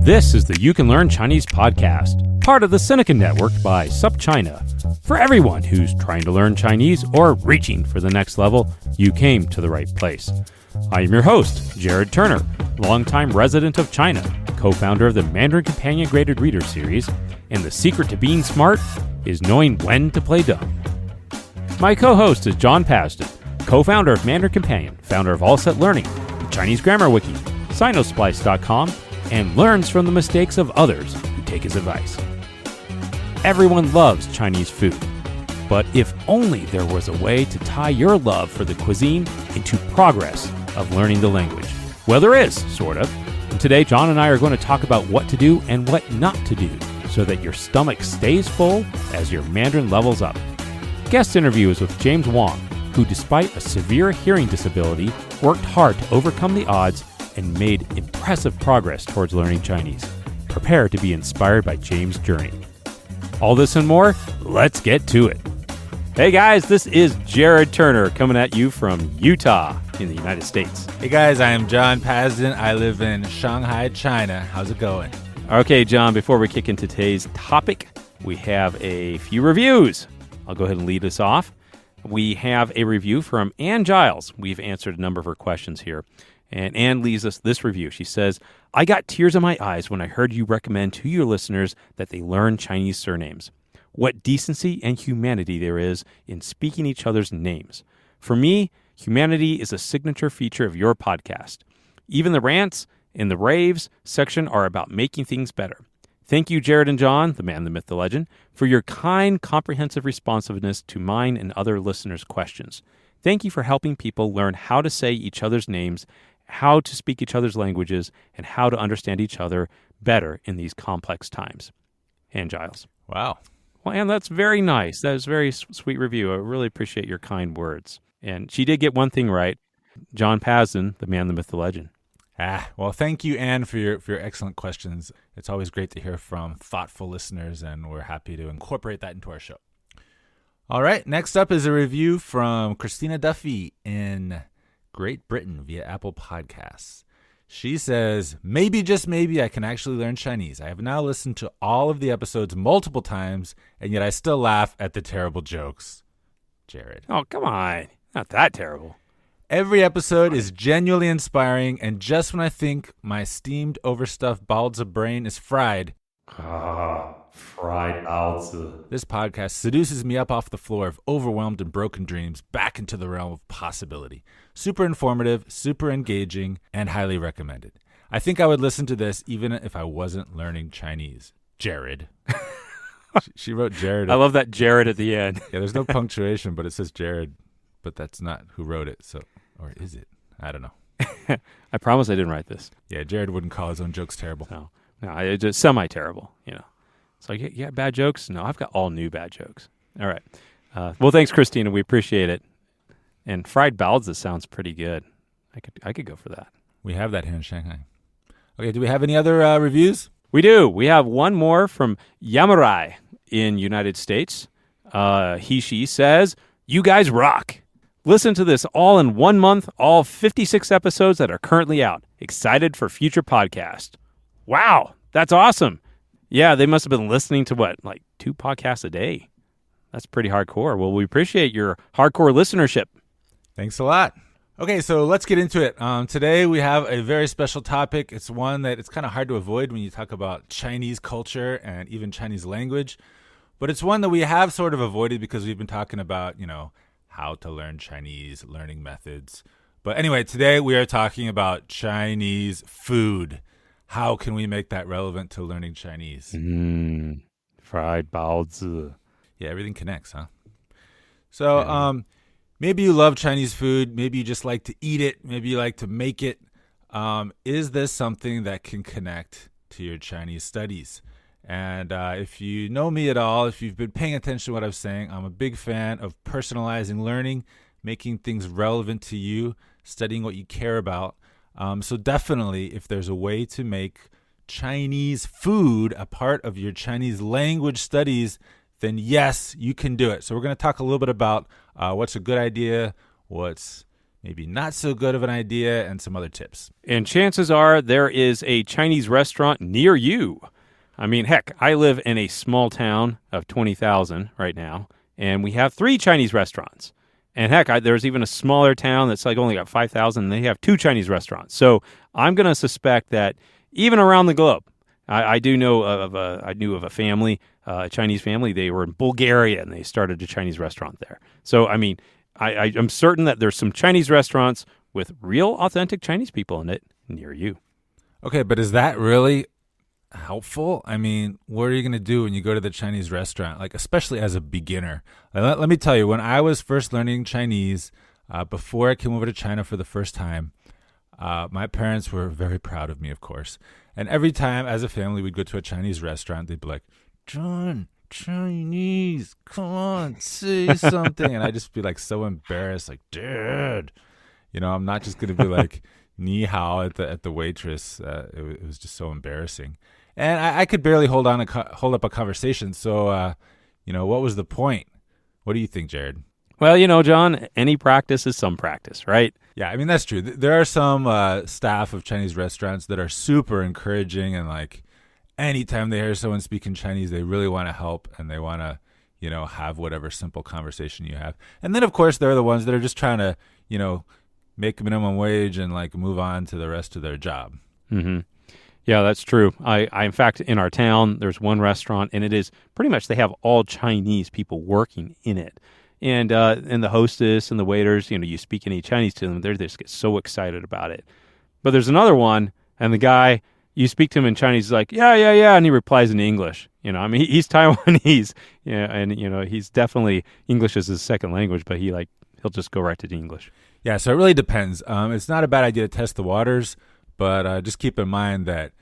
This is the You Can Learn Chinese podcast, part of the Seneca Network by SupChina. For everyone who's trying to learn Chinese or reaching for the next level, you came to the right place. I am your host, Jared Turner, longtime resident of China, co-founder of the Mandarin Companion Graded Reader Series, and the secret to being smart is knowing when to play dumb. My co-host is John Pasden, co-founder of Mandarin Companion, founder of All Set Learning, the Chinese Grammar Wiki, Sinosplice.com, and learns from the mistakes of others who take his advice. Everyone loves Chinese food, but if only there was a way to tie your love for the cuisine into progress of learning the language. Well, there is, sort of. And today, John and I are going to talk about what to do and what not to do so that your stomach stays full as your Mandarin levels up. Guest interview is with James Wong, who, despite a severe hearing disability, worked hard to overcome the odds and made impressive progress towards learning Chinese. Prepare to be inspired by James' journey. All this and more, let's get to it. Hey guys, this is Jared Turner coming at you from Utah in the United States. Hey guys, I am John Pasden. I live in Shanghai, China. How's it going? Okay, John, before we kick into today's topic, we have a few reviews. I'll go ahead and lead us off. We have a review from Ann Giles. We've answered a number of her questions here. And Anne leaves us this review. She says, I got tears in my eyes when I heard you recommend to your listeners that they learn Chinese surnames. What decency and humanity there is in speaking each other's names. For me, humanity is a signature feature of your podcast. Even the Rants and the Raves section are about making things better. Thank you, Jared and John, the man, the myth, the legend, for your kind, comprehensive responsiveness to mine and other listeners' questions. Thank you for helping people learn how to say each other's names, how to speak each other's languages, and how to understand each other better in these complex times. Ann Giles. Wow. Well, Ann, that's very nice. That was a very sweet review. I really appreciate your kind words. And she did get one thing right. John Pasden, the man, the myth, the legend. Well, thank you, Anne, for your excellent questions. It's always great to hear from thoughtful listeners, and we're happy to incorporate that into our show. All right, next up is a review from Christina Duffy in Great Britain via Apple Podcasts. She says, maybe, just maybe, I can actually learn Chinese. I have now listened to all of the episodes multiple times, and yet I still laugh at the terrible jokes. Jared. Oh, come on. Not that terrible. Every episode is genuinely inspiring, and just when I think my steamed, overstuffed balls of brain is fried, fried baozi. This podcast seduces me up off the floor of overwhelmed and broken dreams back into the realm of possibility. Super informative, super engaging, and highly recommended. I think I would listen to this even if I wasn't learning Chinese. Jared. She wrote Jared. I love that Jared at the end. Yeah, there's no punctuation, but it says Jared, but that's not who wrote it. So, or is it? I don't know. I promise I didn't write this. Yeah, Jared wouldn't call his own jokes terrible. No, it's just semi-terrible, you know. It's like, yeah, bad jokes? No, I've got all new bad jokes. All right. Well, thanks, Christina. We appreciate it. And fried baozi sounds pretty good. I could go for that. We have that here in Shanghai. Okay, do we have any other reviews? We do. We have one more from Yamurai in United States. She says, you guys rock. Listen to this all in 1 month, all 56 episodes that are currently out. Excited for future podcast. Wow, that's awesome. Yeah, they must have been listening to what, like 2 podcasts a day? That's pretty hardcore. Well, we appreciate your hardcore listenership. Thanks a lot. Okay, so let's get into it. Today we have a very special topic. It's one that it's kind of hard to avoid when you talk about Chinese culture and even Chinese language. But it's one that we have sort of avoided because we've been talking about, how to learn Chinese, learning methods. But anyway, today we are talking about Chinese food. How can we make that relevant to learning Chinese? Fried baozi. Yeah, everything connects, huh? So maybe you love Chinese food. Maybe you just like to eat it. Maybe you like to make it. Is this something that can connect to your Chinese studies? And if you know me at all, if you've been paying attention to what I'm saying, I'm a big fan of personalizing learning, making things relevant to you, studying what you care about. So definitely, if there's a way to make Chinese food a part of your Chinese language studies, then yes, you can do it. So we're going to talk a little bit about what's a good idea, what's maybe not so good of an idea, and some other tips. And chances are there is a Chinese restaurant near you. I mean, heck, I live in a small town of 20,000 right now, and we have 3 Chinese restaurants. And heck, there's even a smaller town that's like only got 5,000, and they have 2 Chinese restaurants. So I'm going to suspect that even around the globe, I knew of a family, a Chinese family. They were in Bulgaria, and they started a Chinese restaurant there. So, I mean, I'm certain that there's some Chinese restaurants with real, authentic Chinese people in it near you. Okay, but is that really helpful? I mean, what are you going to do when you go to the Chinese restaurant, like especially as a beginner? Let me tell you, when I was first learning Chinese, before I came over to China for the first time, my parents were very proud of me, of course. And every time as a family we'd go to a Chinese restaurant, they'd be like, John, Chinese, come on, say something. And I'd just be like so embarrassed, like, Dad, I'm not just going to be like, ni hao at the waitress. It was just so embarrassing. And I could barely hold up a conversation. So, what was the point? What do you think, Jared? Well, John, any practice is some practice, right? Yeah, I mean, that's true. There are some staff of Chinese restaurants that are super encouraging, and like anytime they hear someone speaking Chinese, they really want to help, and they want to, have whatever simple conversation you have. And then, of course, there are the ones that are just trying to, make minimum wage and like move on to the rest of their job. Mm-hmm. Yeah, that's true. I in fact, in our town, there's one restaurant, and it is pretty much they have all Chinese people working in it. And the hostess and the waiters, you speak any Chinese to them, they just get so excited about it. But there's another one, and the guy, you speak to him in Chinese, he's like, yeah, and he replies in English. He's Taiwanese, and he's definitely English as his second language, but he'll just go right to the English. Yeah, so it really depends. It's not a bad idea to test the waters, but just keep in mind that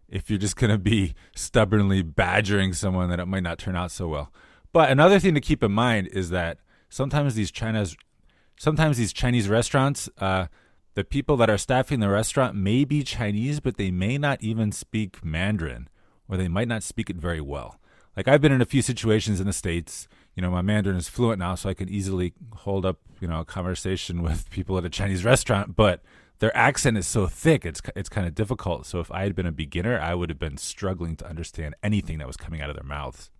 if you're just going to be stubbornly badgering someone, that it might not turn out so well. But another thing to keep in mind is that sometimes these Chinese restaurants, the people that are staffing the restaurant may be Chinese, but they may not even speak Mandarin, or they might not speak it very well. Like I've been in a few situations in the States. My Mandarin is fluent now, so I can easily hold up, a conversation with people at a Chinese restaurant, but their accent is so thick, it's kind of difficult. So if I had been a beginner, I would have been struggling to understand anything that was coming out of their mouths.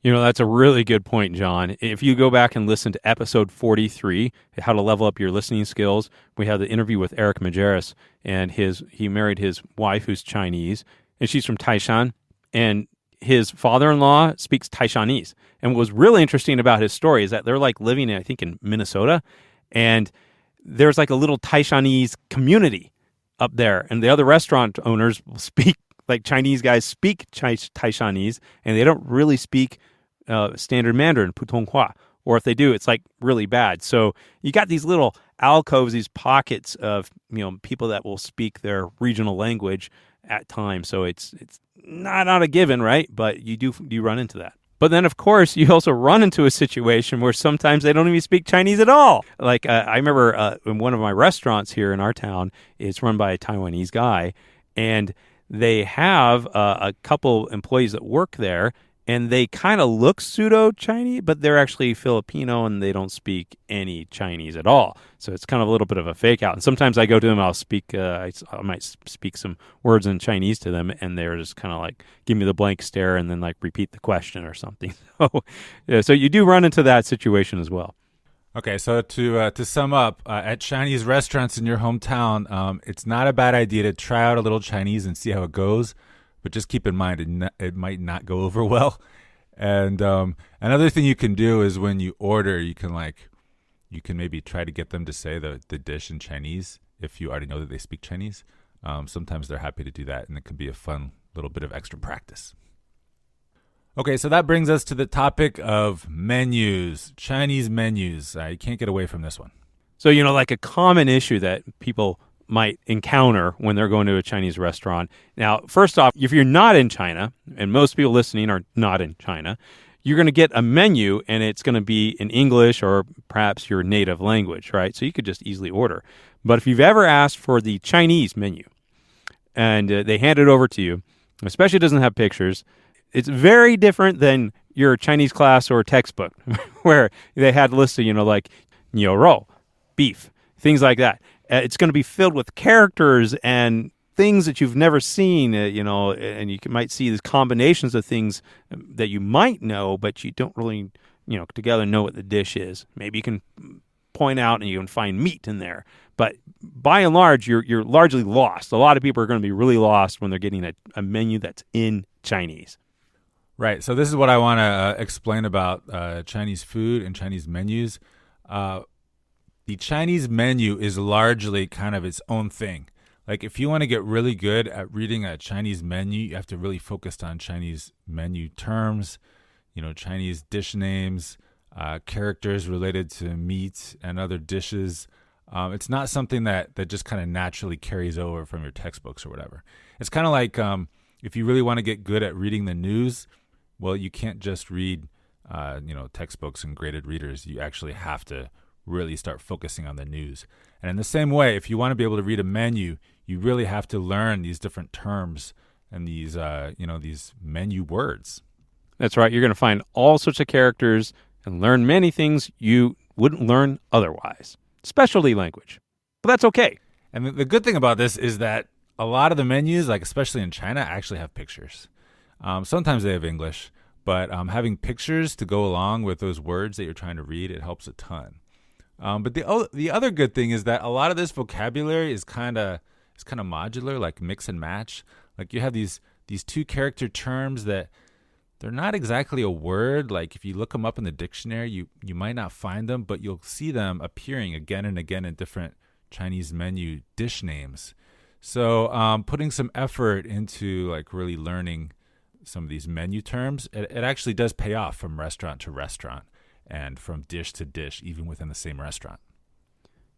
That's a really good point, John. If you go back and listen to episode 43, how to level up your listening skills, we had the interview with Eric Majerus, and he married his wife who's Chinese, and she's from Taishan, and his father-in-law speaks Taishanese. And what was really interesting about his story is that they're like living, I think, in Minnesota, and there's like a little Taishanese community up there, and the other restaurant owners will speak, like Chinese guys speak Taishanese, and they don't really speak standard Mandarin, Putonghua, or if they do, it's like really bad. So you got these little alcoves, these pockets of people that will speak their regional language at times. So it's not a given, right? But you run into that. But then, of course, you also run into a situation where sometimes they don't even speak Chinese at all. Like I remember in one of my restaurants here in our town, it's run by a Taiwanese guy, and they have a couple employees that work there, and they kind of look pseudo-Chinese, but they're actually Filipino, and they don't speak any Chinese at all. So it's kind of a little bit of a fake out. And sometimes I go to them, I'll speak, I might speak some words in Chinese to them, and they're just kind of like, give me the blank stare, and then like repeat the question or something. So you do run into that situation as well. Okay, so to sum up, at Chinese restaurants in your hometown, it's not a bad idea to try out a little Chinese and see how it goes, but just keep in mind it might not go over well. And another thing you can do is when you order, you can maybe try to get them to say the dish in Chinese if you already know that they speak Chinese. Sometimes they're happy to do that, and it could be a fun little bit of extra practice. Okay, so that brings us to the topic of menus, Chinese menus. You can't get away from this one. So, like a common issue that people might encounter when they're going to a Chinese restaurant. Now, first off, if you're not in China, and most people listening are not in China, you're going to get a menu, and it's going to be in English or perhaps your native language, right? So you could just easily order. But if you've ever asked for the Chinese menu, and they hand it over to you, especially if it doesn't have pictures, it's very different than your Chinese class or textbook where they had listed, like, 牛肉, beef, things like that. It's going to be filled with characters and things that you've never seen, and you might see these combinations of things that you might know, but you don't really, together know what the dish is. Maybe you can point out and you can find meat in there. But by and large, you're largely lost. A lot of people are going to be really lost when they're getting a menu that's in Chinese. Right. So this is what I want to explain about Chinese food and Chinese menus. The Chinese menu is largely kind of its own thing. Like if you want to get really good at reading a Chinese menu, you have to really focus on Chinese menu terms, Chinese dish names, characters related to meat and other dishes. It's not something that just kind of naturally carries over from your textbooks or whatever. It's kind of like if you really want to get good at reading the news, well, you can't just read, textbooks and graded readers. You actually have to really start focusing on the news. And in the same way, if you want to be able to read a menu, you really have to learn these different terms and these, these menu words. That's right. You're going to find all sorts of characters and learn many things you wouldn't learn otherwise. Specialty language. But that's okay. And the good thing about this is that a lot of the menus, like especially in China, actually have pictures. Sometimes they have English, but having pictures to go along with those words that you're trying to read, it helps a ton. But the other good thing is that a lot of this vocabulary is kind of modular, like mix and match. Like you have these two character terms that they're not exactly a word. Like if you look them up in the dictionary, you might not find them, but you'll see them appearing again and again in different Chinese menu dish names. So putting some effort into like really learning some of these menu terms, it actually does pay off from restaurant to restaurant and from dish to dish, even within the same restaurant.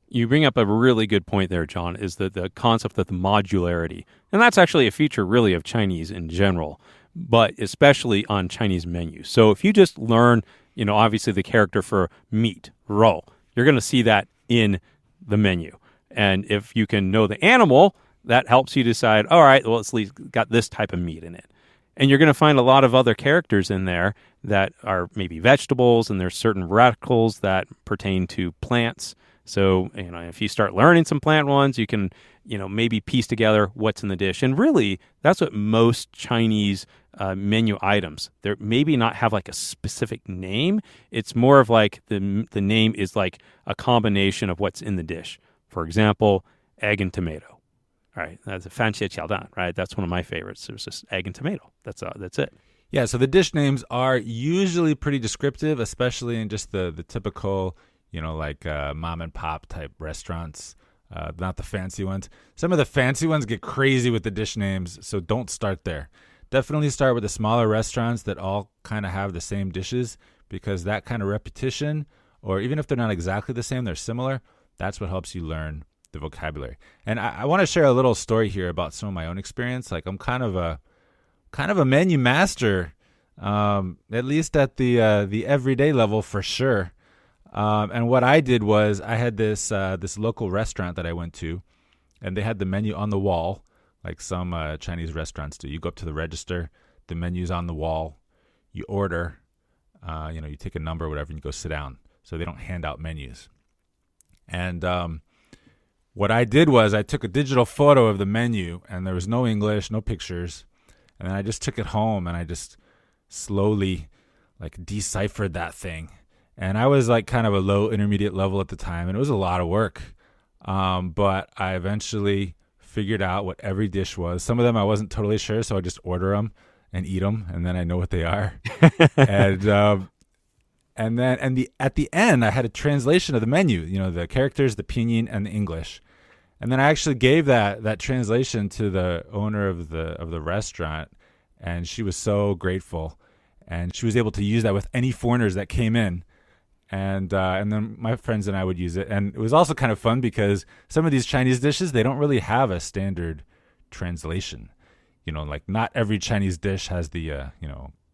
You bring up a really good point there, John, is the concept of the modularity. And that's actually a feature really of Chinese in general, but especially on Chinese menus. So if you just learn, obviously the character for meat, rou, you're going to see that in the menu. And if you can know the animal, that helps you decide, all right, well, it's at least got this type of meat in it. And you're going to find a lot of other characters in there that are maybe vegetables, and there's certain radicals that pertain to plants. So, if you start learning some plant ones, you can, maybe piece together what's in the dish. And really, that's what most Chinese menu items, they're maybe not have like a specific name. It's more of like the name is like a combination of what's in the dish. For example, egg and tomato. All right, that's a fan xie qiao dan, right? That's one of my favorites. It was just egg and tomato. That's it. Yeah, so the dish names are usually pretty descriptive, especially in just the typical, like mom and pop type restaurants, not the fancy ones. Some of the fancy ones get crazy with the dish names, so don't start there. Definitely start with the smaller restaurants that all kind of have the same dishes, because that kind of repetition, or even if they're not exactly the same, they're similar, that's what helps you learn the vocabulary. And I want to share a little story here about some of my own experience. Like I'm kind of a menu master, at least at the everyday level for sure. And what I did was I had this local restaurant that I went to, and they had the menu on the wall, like some Chinese restaurants do. You go up to the register, the menu's on the wall, you order, you take a number or whatever, and you go sit down. So they don't hand out menus. And what I did was I took a digital photo of the menu, and there was no English, no pictures. And then I just took it home, and I just slowly like deciphered that thing. And I was like kind of a low intermediate level at the time, and it was a lot of work. But I eventually figured out what every dish was. Some of them I wasn't totally sure, so I just order them and eat them, and then I know what they are. And at the end, I had a translation of the menu, the characters, the pinyin, and the English. And then I actually gave that translation to the owner of the restaurant, and she was so grateful. And she was able to use that with any foreigners that came in. And then my friends and I would use it. And it was also kind of fun because some of these Chinese dishes, they don't really have a standard translation. Like not every Chinese dish has the,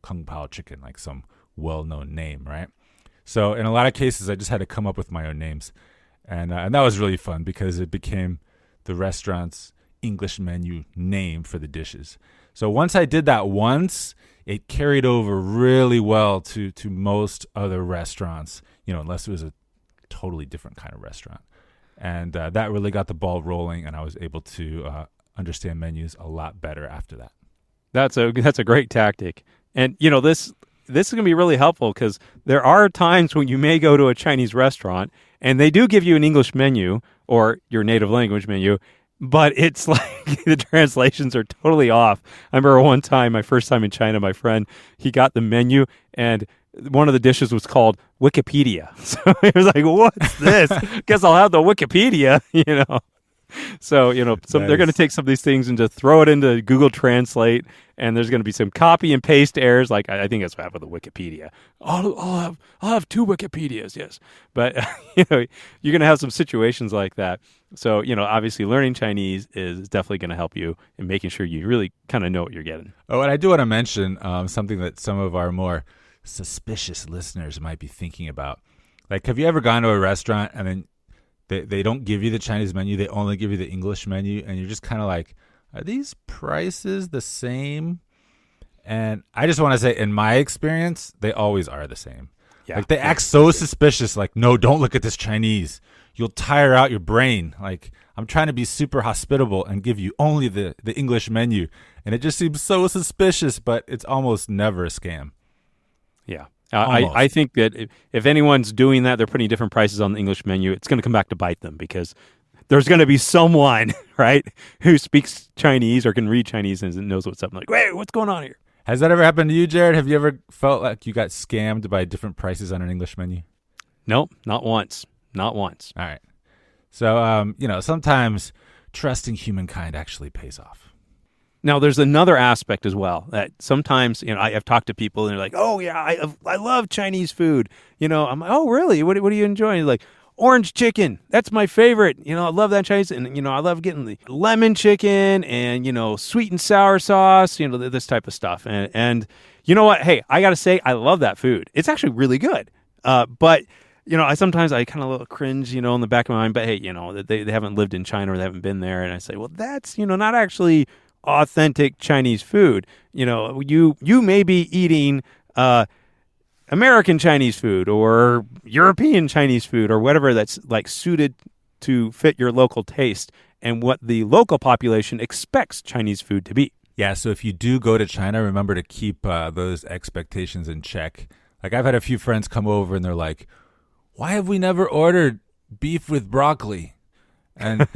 kung pao chicken, like some well-known name, right? So in a lot of cases, I just had to come up with my own names. And that was really fun because it became the restaurant's English menu name for the dishes. So once I did that once, it carried over really well to most other restaurants, unless it was a totally different kind of restaurant. And that really got the ball rolling, and I was able to understand menus a lot better after that. That's a great tactic. And, this is going to be really helpful because there are times when you may go to a Chinese restaurant and they do give you an English menu or your native language menu, but it's like the translations are totally off. I remember one time, my first time in China, my friend, he got the menu and one of the dishes was called Wikipedia. So he was like, what's this? Guess I'll have the Wikipedia, So, they're going to take some of these things and just throw it into Google Translate, and there's going to be some copy and paste errors. Like, I think that's what happened with Wikipedia. I'll have 2 Wikipedias, yes. But, you're going to have some situations like that. So, obviously learning Chinese is definitely going to help you in making sure you really kind of know what you're getting. Oh, and I do want to mention something that some of our more suspicious listeners might be thinking about. Like, have you ever gone to a restaurant and then they don't give you the Chinese menu, they only give you the English menu, and you're just kind of like, are these prices the same? And I just want to say, in my experience, they always are the same. Yeah. Like, they act so suspicious, like, no, don't look at this Chinese. You'll tire out your brain. Like, I'm trying to be super hospitable and give you only the English menu. And it just seems so suspicious, but it's almost never a scam. Yeah. I think that if anyone's doing that, they're putting different prices on the English menu, it's going to come back to bite them because there's going to be someone, right, who speaks Chinese or can read Chinese and knows what's up. I'm like, wait, what's going on here? Has that ever happened to you, Jared? Have you ever felt like you got scammed by different prices on an English menu? Nope, not once. Not once. All right. So, sometimes trusting humankind actually pays off. Now, there's another aspect as well that sometimes, I've talked to people and they're like, oh, yeah, I love Chinese food. I'm like, oh, really? What do you enjoy? Like, orange chicken. That's my favorite. I love that Chinese. And, I love getting the lemon chicken and, sweet and sour sauce, this type of stuff. And you know what? Hey, I got to say, I love that food. It's actually really good. But I sometimes kind of a little cringe, in the back of my mind. But, hey, they haven't lived in China or they haven't been there. And I say, well, that's, not actually authentic Chinese food. You may be eating American Chinese food or European Chinese food or whatever that's like suited to fit your local taste and what the local population expects Chinese food to be. Yeah, so if you do go to China, remember to keep those expectations in check. Like, I've had a few friends come over and they're like, why have we never ordered beef with broccoli? And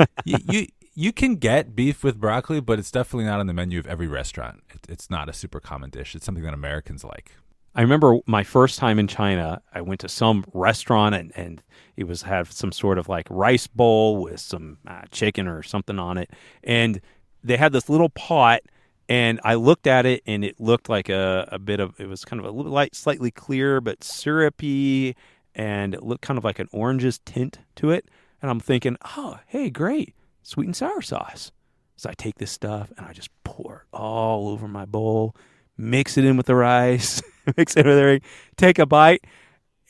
you can get beef with broccoli, but it's definitely not on the menu of every restaurant. It's not a super common dish. It's something that Americans like. I remember my first time in China, I went to some restaurant and it had some sort of like rice bowl with some chicken or something on it. And they had this little pot and I looked at it and it looked like it was kind of a little light, slightly clear, but syrupy. And it looked kind of like an oranges tint to it. And I'm thinking, oh, hey, great. Sweet and sour sauce. So I take this stuff and I just pour it all over my bowl, mix it in with the rice, mix it with everything, take a bite,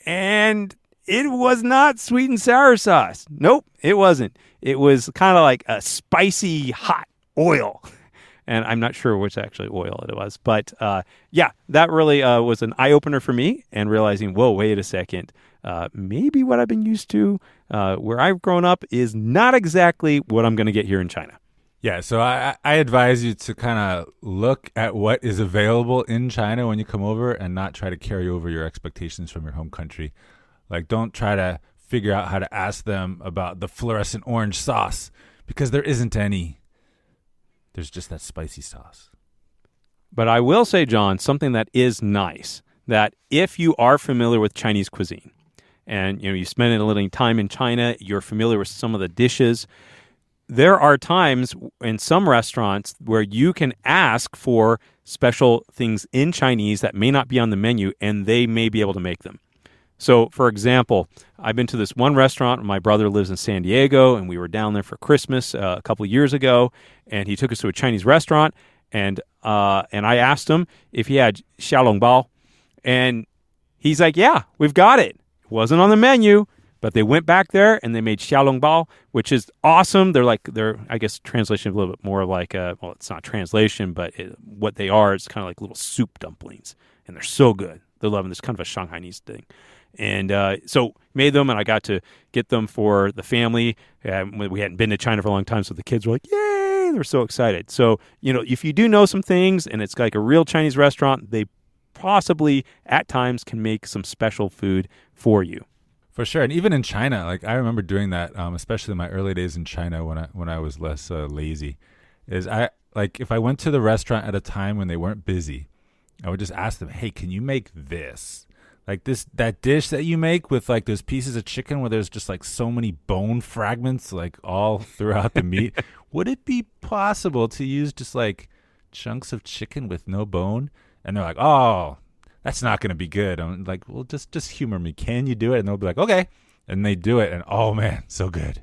and it was not sweet and sour sauce. Nope, it wasn't. It was kind of like a spicy hot oil. And I'm not sure which actually oil it was. But yeah, that really was an eye-opener for me and realizing, whoa, wait a second. Maybe what I've been used to where I've grown up is not exactly what I'm going to get here in China. Yeah, so I advise you to kind of look at what is available in China when you come over and not try to carry over your expectations from your home country. Like, don't try to figure out how to ask them about the fluorescent orange sauce because there isn't any. There's just that spicy sauce. But I will say, John, something that is nice, that if you are familiar with Chinese cuisine and you spend a little time in China, you're familiar with some of the dishes, there are times in some restaurants where you can ask for special things in Chinese that may not be on the menu, and they may be able to make them. So, for example, I've been to this one restaurant. My brother lives in San Diego, and we were down there for Christmas a couple of years ago, and he took us to a Chinese restaurant, and I asked him if he had xiaolongbao, and he's like, yeah, we've got it. It wasn't on the menu, but they went back there, and they made xiaolongbao, which is awesome. They're I guess, translation a little bit more like, well, it's not translation, but what they are is kind of like little soup dumplings, and they're so good. They're loving this kind of a Shanghainese thing. And so made them, and I got to get them for the family. We hadn't been to China for a long time, so the kids were like, yay, they're so excited. So, if you do know some things and it's like a real Chinese restaurant, they possibly at times can make some special food for you. For sure. And even in China, like I remember doing that, especially in my early days in China when I was less lazy, is if I went to the restaurant at a time when they weren't busy, I would just ask them, hey, can you make this? Like that dish that you make with like those pieces of chicken where there's just like so many bone fragments like all throughout the meat. Would it be possible to use just like chunks of chicken with no bone? And they're like, oh, that's not going to be good. I'm like, well, just humor me. Can you do it? And they'll be like, okay. And they do it. And oh man, so good.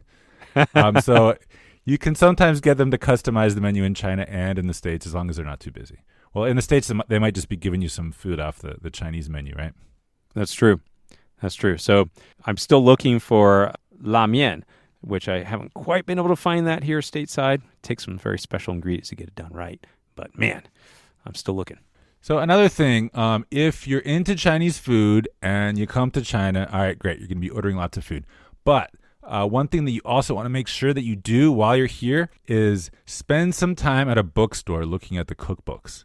So you can sometimes get them to customize the menu in China and in the States as long as they're not too busy. Well, in the States, they might just be giving you some food off the Chinese menu, right? That's true. So I'm still looking for la mian, which I haven't quite been able to find that here stateside. It takes some very special ingredients to get it done right. But man, I'm still looking. So another thing, if you're into Chinese food and you come to China, all right, great. You're going to be ordering lots of food. But one thing that you also want to make sure that you do while you're here is spend some time at a bookstore looking at the cookbooks.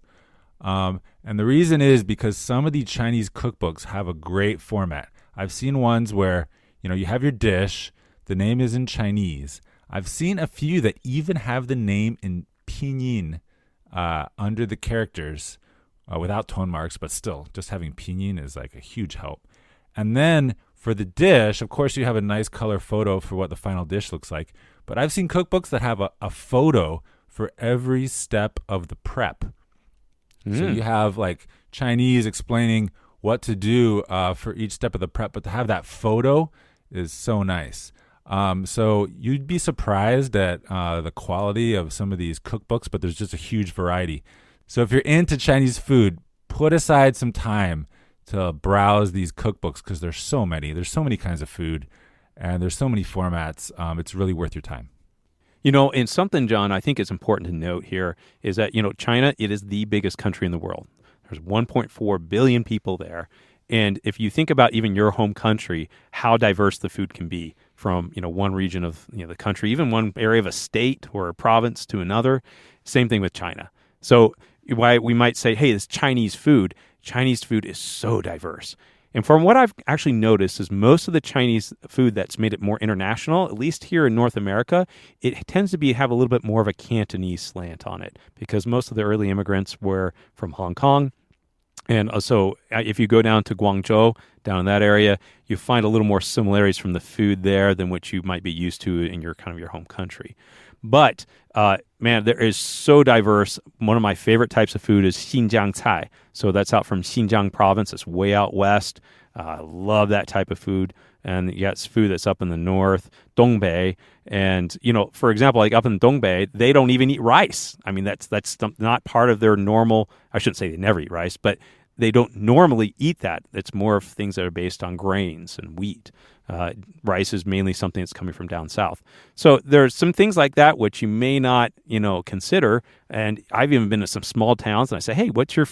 And the reason is because some of the Chinese cookbooks have a great format. I've seen ones where, you have your dish, the name is in Chinese. I've seen a few that even have the name in pinyin under the characters without tone marks, but still, just having pinyin is like a huge help. And then for the dish, of course, you have a nice color photo for what the final dish looks like. But I've seen cookbooks that have a photo for every step of the prep. So you have like Chinese explaining what to do for each step of the prep, but to have that photo is so nice. So you'd be surprised at the quality of some of these cookbooks, but there's just a huge variety. So if you're into Chinese food, put aside some time to browse these cookbooks because there's so many. There's so many kinds of food, and there's so many formats. It's really worth your time. And something, John, I think it's important to note here is that, China, it is the biggest country in the world. There's 1.4 billion people there. And if you think about even your home country, how diverse the food can be from, one region of the country, even one area of a state or a province to another, same thing with China. So why we might say, hey, this Chinese food is so diverse. And from what I've actually noticed is most of the Chinese food that's made it more international, at least here in North America, it tends to have a little bit more of a Cantonese slant on it because most of the early immigrants were from Hong Kong. And so if you go down to Guangzhou, down in that area, you find a little more similarities from the food there than what you might be used to in your home country. But, man, there is so diverse. One of my favorite types of food is Xinjiang cai. So that's out from Xinjiang province. It's way out west. I love that type of food. And you got food that's up in the north, Dongbei. And, for example, like up in Dongbei, they don't even eat rice. I mean, that's not part of their normal, I shouldn't say they never eat rice, but they don't normally eat that. It's more of things that are based on grains and wheat. Rice is mainly something that's coming from down south. So there's some things like that which you may not, consider. And I've even been to some small towns and I say, hey, what's your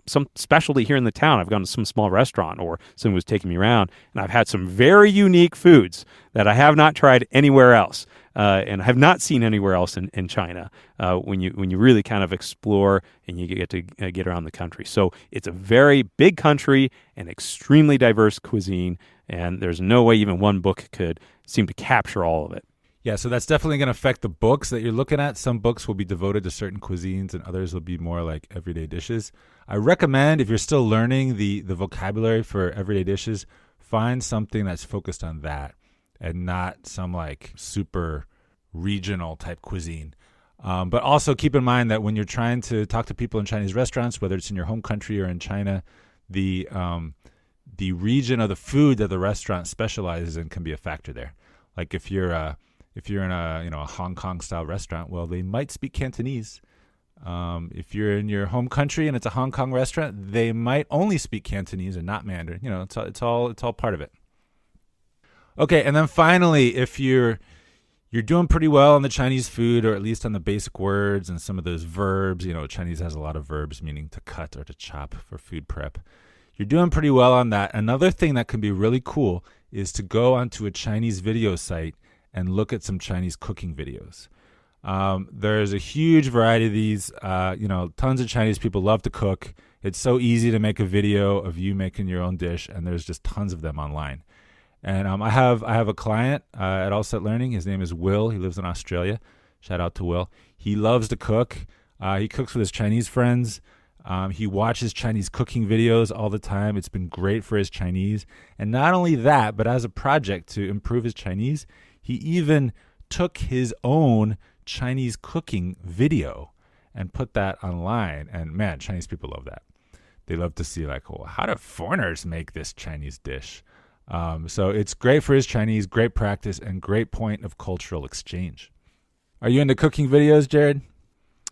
some specialty here in the town? I've gone to some small restaurant or someone was taking me around and I've had some very unique foods that I have not tried anywhere else. And have not seen anywhere else in China when you really kind of explore and you get to get around the country. So it's a very big country and extremely diverse cuisine, and there's no way even one book could seem to capture all of it. Yeah, so that's definitely going to affect the books that you're looking at. Some books will be devoted to certain cuisines and others will be more like everyday dishes. I recommend if you're still learning the vocabulary for everyday dishes, find something that's focused on that and not some like super regional type cuisine. But also keep in mind that when you're trying to talk to people in Chinese restaurants, whether it's in your home country or in China, the region of the food that the restaurant specializes in can be a factor there. Like if you're in a Hong Kong style restaurant, well, they might speak Cantonese. If you're in your home country and it's a Hong Kong restaurant, they might only speak Cantonese and not Mandarin. It's all part of it. Okay, and then finally, if you're doing pretty well on the Chinese food, or at least on the basic words and some of those verbs, Chinese has a lot of verbs meaning to cut or to chop for food prep. you're doing pretty well on that. Another thing that can be really cool is to go onto a Chinese video site and look at some Chinese cooking videos. There's a huge variety of these. Tons of Chinese people love to cook. It's so easy to make a video of you making your own dish, and there's just tons of them online. And I have a client at All Set Learning. His name is Will. He lives in Australia. Shout out to Will. He loves to cook. He cooks with his Chinese friends. He watches Chinese cooking videos all the time. It's been great for his Chinese. And not only that, but as a project to improve his Chinese, he even took his own Chinese cooking video and put that online. And man, Chinese people love that. They love to see how do foreigners make this Chinese dish? So it's great for his Chinese, great practice, and great point of cultural exchange. Are you into cooking videos, Jared?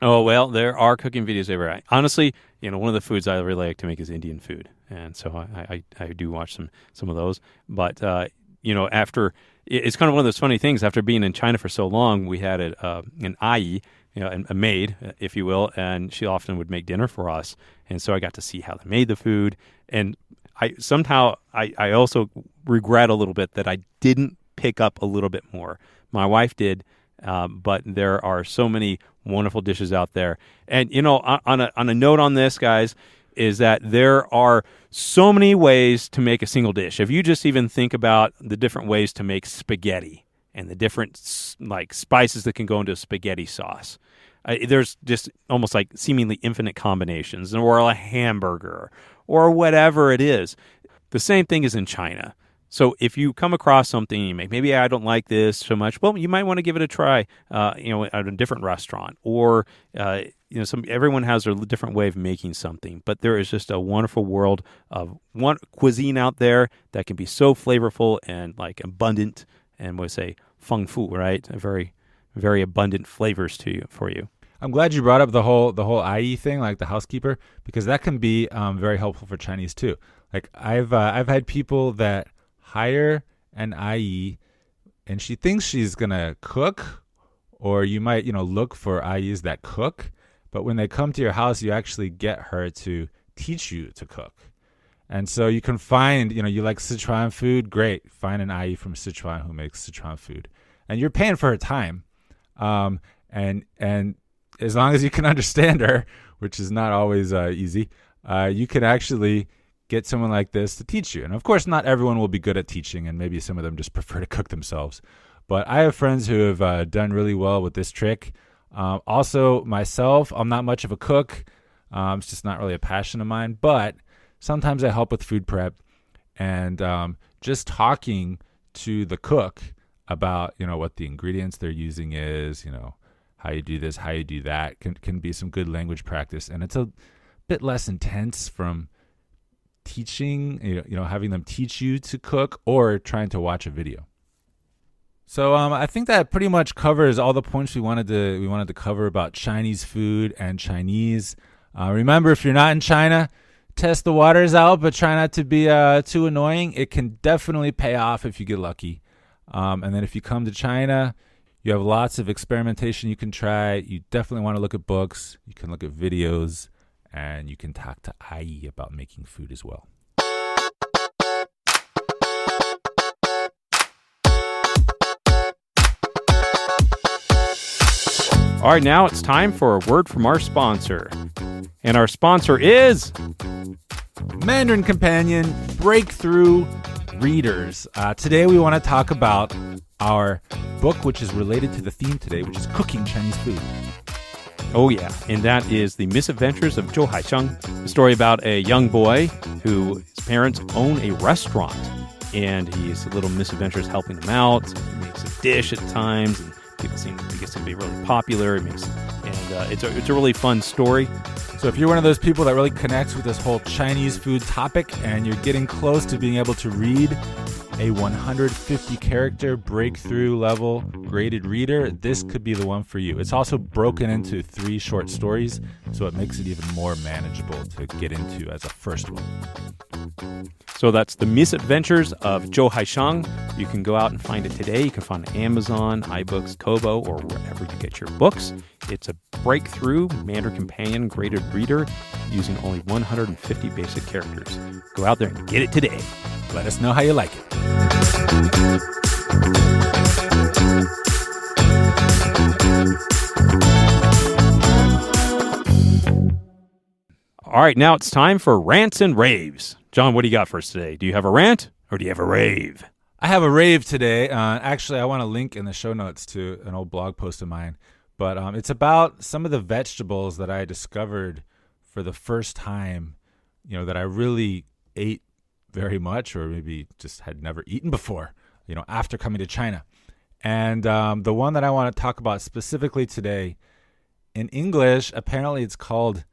Oh, well, there are cooking videos everywhere. Honestly, one of the foods I really like to make is Indian food. And so I do watch some of those. But, after, it's kind of one of those funny things. After being in China for so long, we had an ayi, a maid, if you will, and she often would make dinner for us. And so I got to see how they made the food. And I also regret a little bit that I didn't pick up a little bit more. My wife did, but there are so many wonderful dishes out there. And, on a note on this, guys, is that there are so many ways to make a single dish. If you just even think about the different ways to make spaghetti and the different spices that can go into a spaghetti sauce, there's just almost seemingly infinite combinations, or a hamburger, or whatever it is. The same thing is in China. So if you come across something you make, maybe I don't like this so much, well, you might want to give it a try, at a different restaurant, or everyone has their different way of making something. But there is just a wonderful world of one cuisine out there that can be so flavorful and abundant, and we say feng fu, right? A very, very abundant flavors for you. I'm glad you brought up the whole IE thing, the housekeeper, because that can be very helpful for Chinese too. I've had people that hire an IE, and she thinks she's gonna cook, or you might look for IEs that cook, but when they come to your house, you actually get her to teach you to cook. And so you can find, you like Sichuan food, great, find an IE from Sichuan who makes Sichuan food, and you're paying for her time, and as long as you can understand her, which is not always easy, you can actually get someone like this to teach you. And of course, not everyone will be good at teaching, and maybe some of them just prefer to cook themselves. But I have friends who have done really well with this trick. Also, myself, I'm not much of a cook. It's just not really a passion of mine. But sometimes I help with food prep, and just talking to the cook about what the ingredients they're using is, how you do this, how you do that, can be some good language practice. And it's a bit less intense from teaching, having them teach you to cook, or trying to watch a video. So I think that pretty much covers all the points we wanted to cover about Chinese food and Chinese. Remember, if you're not in China, test the waters out, but try not to be too annoying. It can definitely pay off if you get lucky. And then if you come to China, you have lots of experimentation you can try. You definitely want to look at books. You can look at videos, and you can talk to IE about making food as well. All right, now it's time for a word from our sponsor. And our sponsor is Mandarin Companion Breakthrough Readers. Today we want to talk about our book, which is related to the theme today, which is cooking Chinese food. Oh, yeah. And that is The Misadventures of Zhou Haisheng, a story about a young boy whose parents own a restaurant. And he's a little misadventures helping them out. He makes a dish at times, and people seem to be really popular. It's a really fun story. So if you're one of those people that really connects with this whole Chinese food topic, and you're getting close to being able to read a 150-character breakthrough level graded reader, this could be the one for you. It's also broken into 3 short stories, so it makes it even more manageable to get into as a first one. So that's The Misadventures of Zhou Haisheng. You can go out and find it today. You can find it on Amazon, iBooks, Kobo, or wherever you get your books. It's a breakthrough Mandarin Companion graded reader using only 150 basic characters. Go out there and get it today. Let us know how you like it. All right, now it's time for Rants and Raves. John, what do you got for us today? Do you have a rant or do you have a rave? I have a rave today. Actually, I want to link in the show notes to an old blog post of mine. But it's about some of the vegetables that I discovered for the first time, that I really ate very much or maybe just had never eaten before, after coming to China. And the one that I want to talk about specifically today, in English, apparently it's called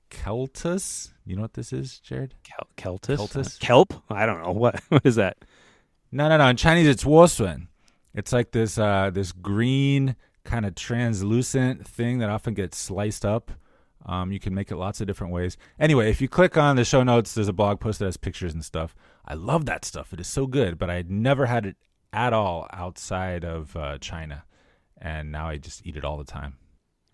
Keltus. You know what this is, Jared? Keltus? Keltus? Kelp? I don't know. What is that? No. In Chinese, it's wosuan. It's like this green kind of translucent thing that often gets sliced up. You can make it lots of different ways. Anyway, if you click on the show notes, there's a blog post that has pictures and stuff. I love that stuff. It is so good, but I had never had it at all outside of China. And now I just eat it all the time.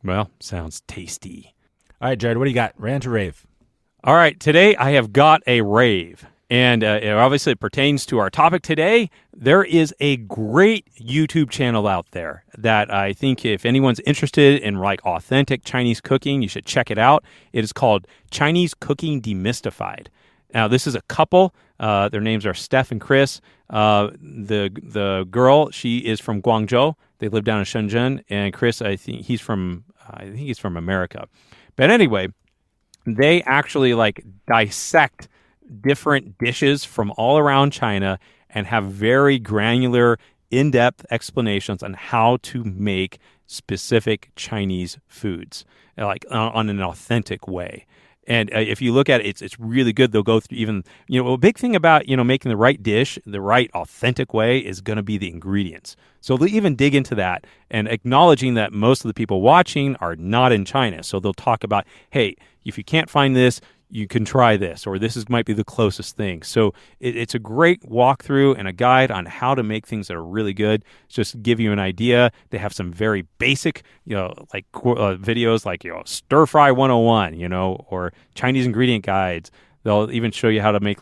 Well, sounds tasty. All right, Jared, what do you got? Rant or rave? All right, today I have got a rave. And it pertains to our topic today. There is a great YouTube channel out there that I think if anyone's interested in authentic Chinese cooking, you should check it out. It is called Chinese Cooking Demystified. Now, this is a couple. Their names are Steph and Chris. The girl, she is from Guangzhou. They live down in Shenzhen. And Chris, I think he's from America. But anyway, they actually dissect different dishes from all around China and have very granular, in-depth explanations on how to make specific Chinese foods, on an authentic way. And if you look at it, it's really good. They'll go through even, a big thing about, making the right dish the right authentic way is going to be the ingredients. So they'll even dig into that and acknowledging that most of the people watching are not in China. So they'll talk about, hey, if you can't find this, you can try this, or might be the closest thing. So it's a great walkthrough and a guide on how to make things that are really good. Just to give you an idea, they have some very basic, videos like, Stir Fry 101, or Chinese ingredient guides. They'll even show you how to make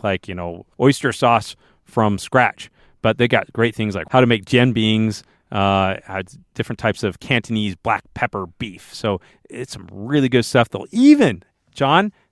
oyster sauce from scratch. But they got great things like how to make jian beans, different types of Cantonese black pepper beef. So it's some really good stuff.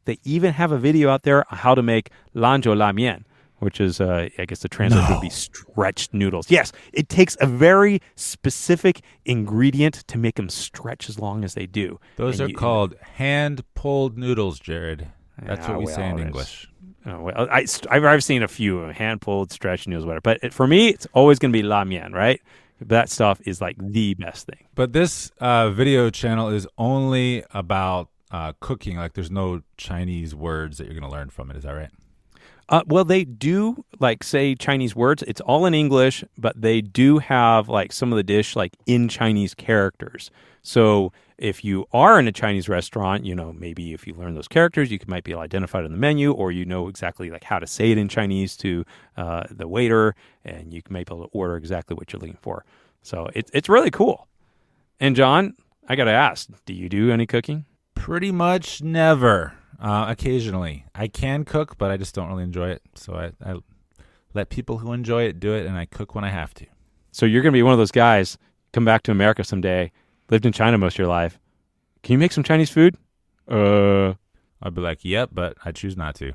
They even have a video out there on how to make lanzhou la mian, which is, I guess the translation would be stretched noodles. Yes, it takes a very specific ingredient to make them stretch as long as they do. Those are called hand-pulled noodles, Jared. That's what we say in English. I've seen a few hand-pulled, stretched noodles, whatever. But for me, it's always going to be la mian, right? That stuff is the best thing. But this video channel is only about cooking. There's no Chinese words that you're going to learn from it. Is that right? Well, they do say Chinese words. It's all in English, but they do have some of the dish in Chinese characters. So if you are in a Chinese restaurant, maybe if you learn those characters, you might be identified on the menu, or exactly how to say it in Chinese to the waiter, and you might be able to order exactly what you're looking for. So it's really cool. And John, I got to ask, do you do any cooking? Pretty much never. Occasionally. I can cook, but I just don't really enjoy it. So I let people who enjoy it do it, and I cook when I have to. So you're going to be one of those guys, come back to America someday, lived in China most of your life. Can you make some Chinese food? I'd be like, yep, but I choose not to.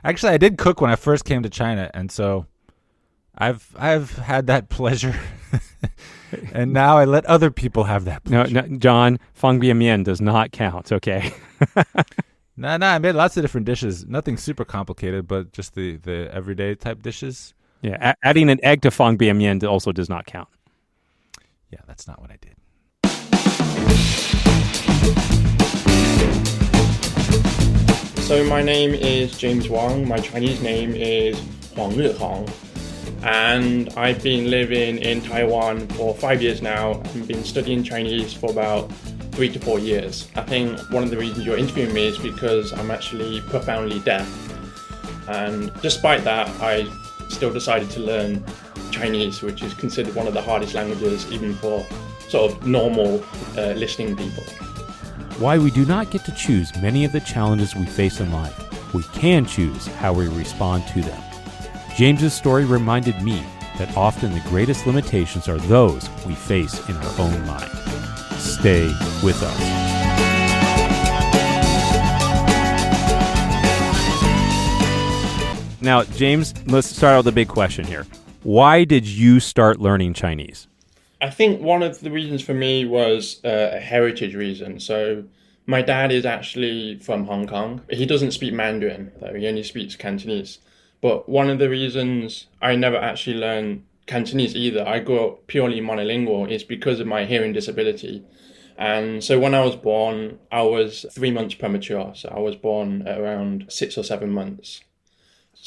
Actually, I did cook when I first came to China, and so I've had that pleasure. And now I let other people have that pleasure. No, John, fang bian mian does not count, okay? No, I made lots of different dishes. Nothing super complicated, but just the everyday type dishes. Yeah, adding an egg to fang bian mian also does not count. Yeah, that's not what I did. So my name is James Wong. My Chinese name is Huang Rihong. And I've been living in Taiwan for 5 years now and been studying Chinese for about 3 to 4 years. I think one of the reasons you're interviewing me is because I'm actually profoundly deaf. And despite that, I still decided to learn Chinese, which is considered one of the hardest languages even for sort of normal listening people. Why we do not get to choose many of the challenges we face in life. We can choose how we respond to them. James's story reminded me that often the greatest limitations are those we face in our own mind. Stay with us. Now, James, let's start out with a big question here. Why did you start learning Chinese? I think one of the reasons for me was a heritage reason. So my dad is actually from Hong Kong. He doesn't speak Mandarin, though. He only speaks Cantonese. But one of the reasons I never actually learned Cantonese either, I grew up purely monolingual, is because of my hearing disability. And so when I was born, I was 3 months premature. So I was born at around 6 or 7 months.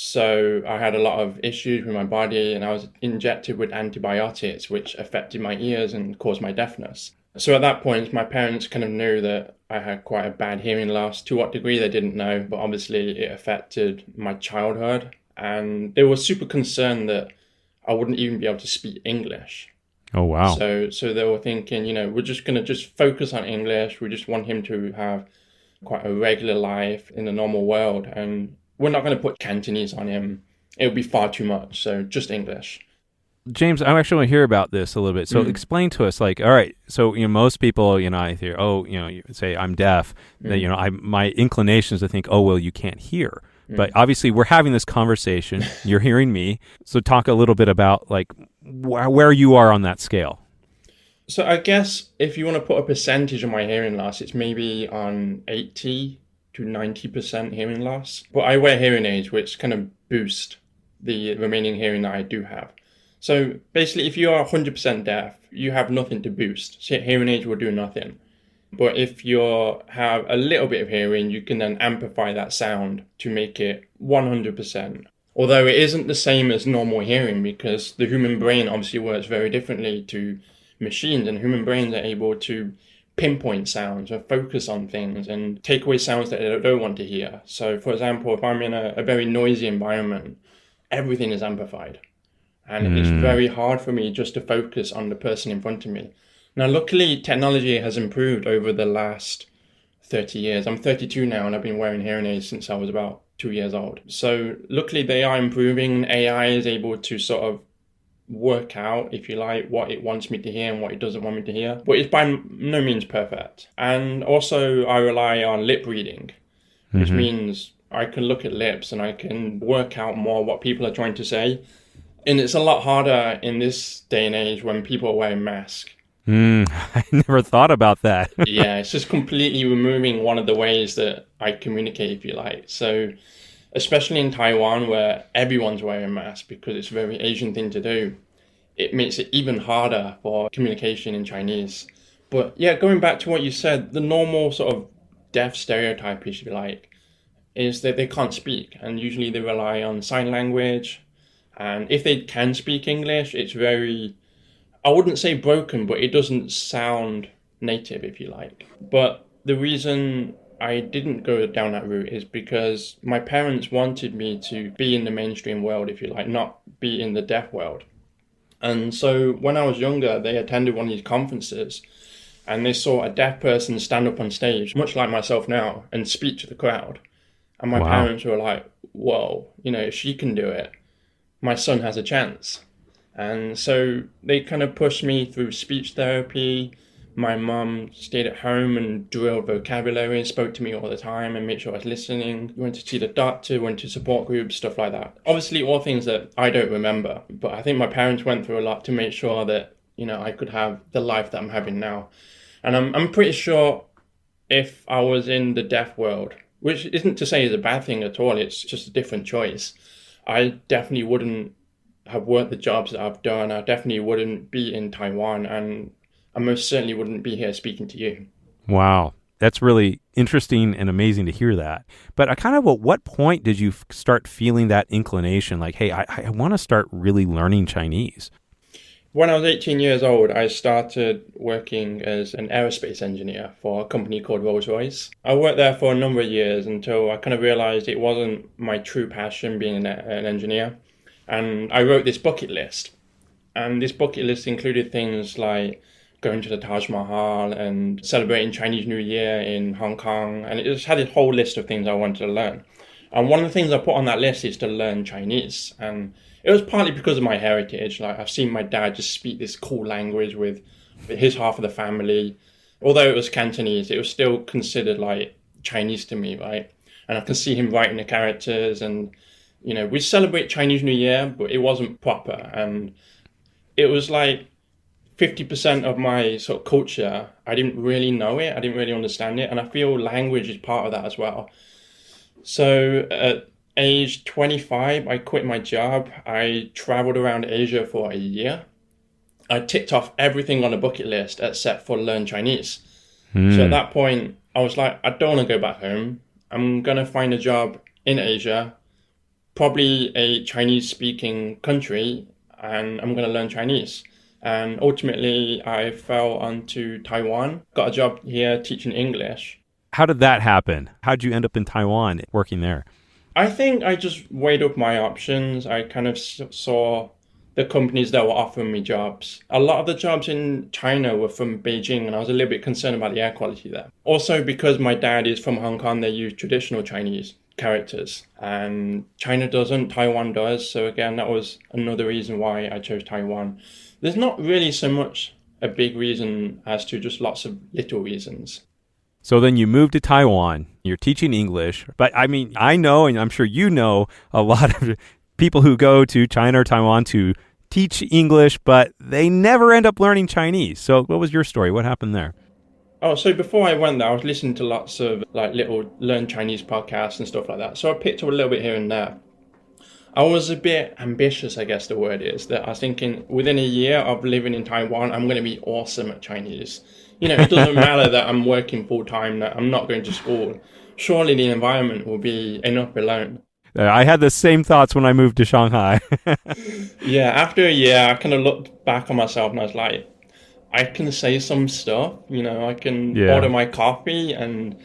So I had a lot of issues with my body, and I was injected with antibiotics, which affected my ears and caused my deafness. So at that point, my parents kind of knew that I had quite a bad hearing loss. To what degree, they didn't know, but obviously it affected my childhood. And they were super concerned that I wouldn't even be able to speak English. Oh, wow. So they were thinking, we're just going to just focus on English. We just want him to have quite a regular life in the normal world. And we're not going to put Cantonese on him. It would be far too much. So just English. James, I actually want to hear about this a little bit. So explain to us, all right, so, most people, I hear, you say I'm deaf. That, my inclination is to think, you can't hear. But obviously we're having this conversation. You're hearing me. So talk a little bit about where you are on that scale. So I guess if you want to put a percentage of my hearing loss, it's maybe on 80 to 90% hearing loss. But I wear hearing aids, which kind of boost the remaining hearing that I do have. So basically, if you are 100% deaf, you have nothing to boost. So hearing aids will do nothing. But if you have a little bit of hearing, you can then amplify that sound to make it 100%. Although it isn't the same as normal hearing, because the human brain obviously works very differently to machines, and human brains are able to pinpoint sounds or focus on things and take away sounds that they don't want to hear. So for example, if I'm in a very noisy environment, everything is amplified. And it's very hard for me just to focus on the person in front of me. Now, luckily, technology has improved over the last 30 years. I'm 32 now, and I've been wearing hearing aids since I was about 2 years old. So luckily, they are improving. AI is able to sort of work out, if you like, what it wants me to hear and what it doesn't want me to hear. But it's by no means perfect. And also, I rely on lip reading, which means I can look at lips and I can work out more what people are trying to say. And it's a lot harder in this day and age when people are wearing masks. I never thought about that. Yeah, it's just completely removing one of the ways that I communicate, if you like. So, especially in Taiwan, where everyone's wearing masks because it's a very Asian thing to do, it makes it even harder for communication in Chinese. But yeah, going back to what you said, the normal sort of deaf stereotype, if you like, is that they can't speak. And usually they rely on sign language. And if they can speak English, it's very, I wouldn't say broken, but it doesn't sound native, if you like. But the reason I didn't go down that route is because my parents wanted me to be in the mainstream world, if you like, not be in the deaf world. And so when I was younger, they attended one of these conferences and they saw a deaf person stand up on stage, much like myself now, and speak to the crowd. And my parents were like, whoa, if she can do it, my son has a chance. And so they kind of pushed me through speech therapy. My mum stayed at home and drilled vocabulary and spoke to me all the time and made sure I was listening. We went to see the doctor, went to support groups, stuff like that. Obviously, all things that I don't remember. But I think my parents went through a lot to make sure that, I could have the life that I'm having now. And I'm pretty sure if I was in the deaf world, which isn't to say is a bad thing at all, it's just a different choice, I definitely wouldn't have worked the jobs that I've done. I definitely wouldn't be in Taiwan, and I most certainly wouldn't be here speaking to you. Wow. That's really interesting and amazing to hear that. But at what point did you start feeling that inclination? Like, hey, I want to start really learning Chinese. When I was 18 years old, I started working as an aerospace engineer for a company called Rolls-Royce. I worked there for a number of years until I kind of realized it wasn't my true passion being an engineer. And I wrote this bucket list. And this bucket list included things like going to the Taj Mahal and celebrating Chinese New Year in Hong Kong. And it just had a whole list of things I wanted to learn. And one of the things I put on that list is to learn Chinese. And it was partly because of my heritage. Like, I've seen my dad just speak this cool language with his half of the family. Although it was Cantonese, it was still considered like Chinese to me, right? And I can see him writing the characters, and we celebrate Chinese New Year, but it wasn't proper. And it was like 50% of my sort of culture, I didn't really know it. I didn't really understand it. And I feel language is part of that as well. So at age 25, I quit my job. I traveled around Asia for a year. I ticked off everything on the bucket list except for learn Chinese. So at that point, I was like, I don't want to go back home. I'm going to find a job in Asia, probably a Chinese-speaking country, and I'm going to learn Chinese. And ultimately, I fell onto Taiwan, got a job here teaching English. How did that happen? How'd you end up in Taiwan working there? I think I just weighed up my options. I kind of saw the companies that were offering me jobs. A lot of the jobs in China were from Beijing, and I was a little bit concerned about the air quality there. Also, because my dad is from Hong Kong, they use traditional Chinese characters, and China doesn't, Taiwan does. So again, that was another reason why I chose Taiwan. There's not really so much a big reason as to just lots of little reasons. So then you moved to Taiwan, you're teaching English, but I mean, I know, and I'm sure you know, a lot of people who go to China or Taiwan to teach English, but they never end up learning Chinese. So what was your story? What happened there? Oh, so before I went there, I was listening to lots of like little learn Chinese podcasts and stuff like that. So I picked up a little bit here and there. I was a bit ambitious, I guess the word is, that I was thinking within a year of living in Taiwan, I'm going to be awesome at Chinese. It doesn't matter that I'm working full time, that I'm not going to school. Surely the environment will be enough alone. I had the same thoughts when I moved to Shanghai. Yeah, after a year, I kind of looked back on myself and I was like, I can say some stuff, I can order my coffee and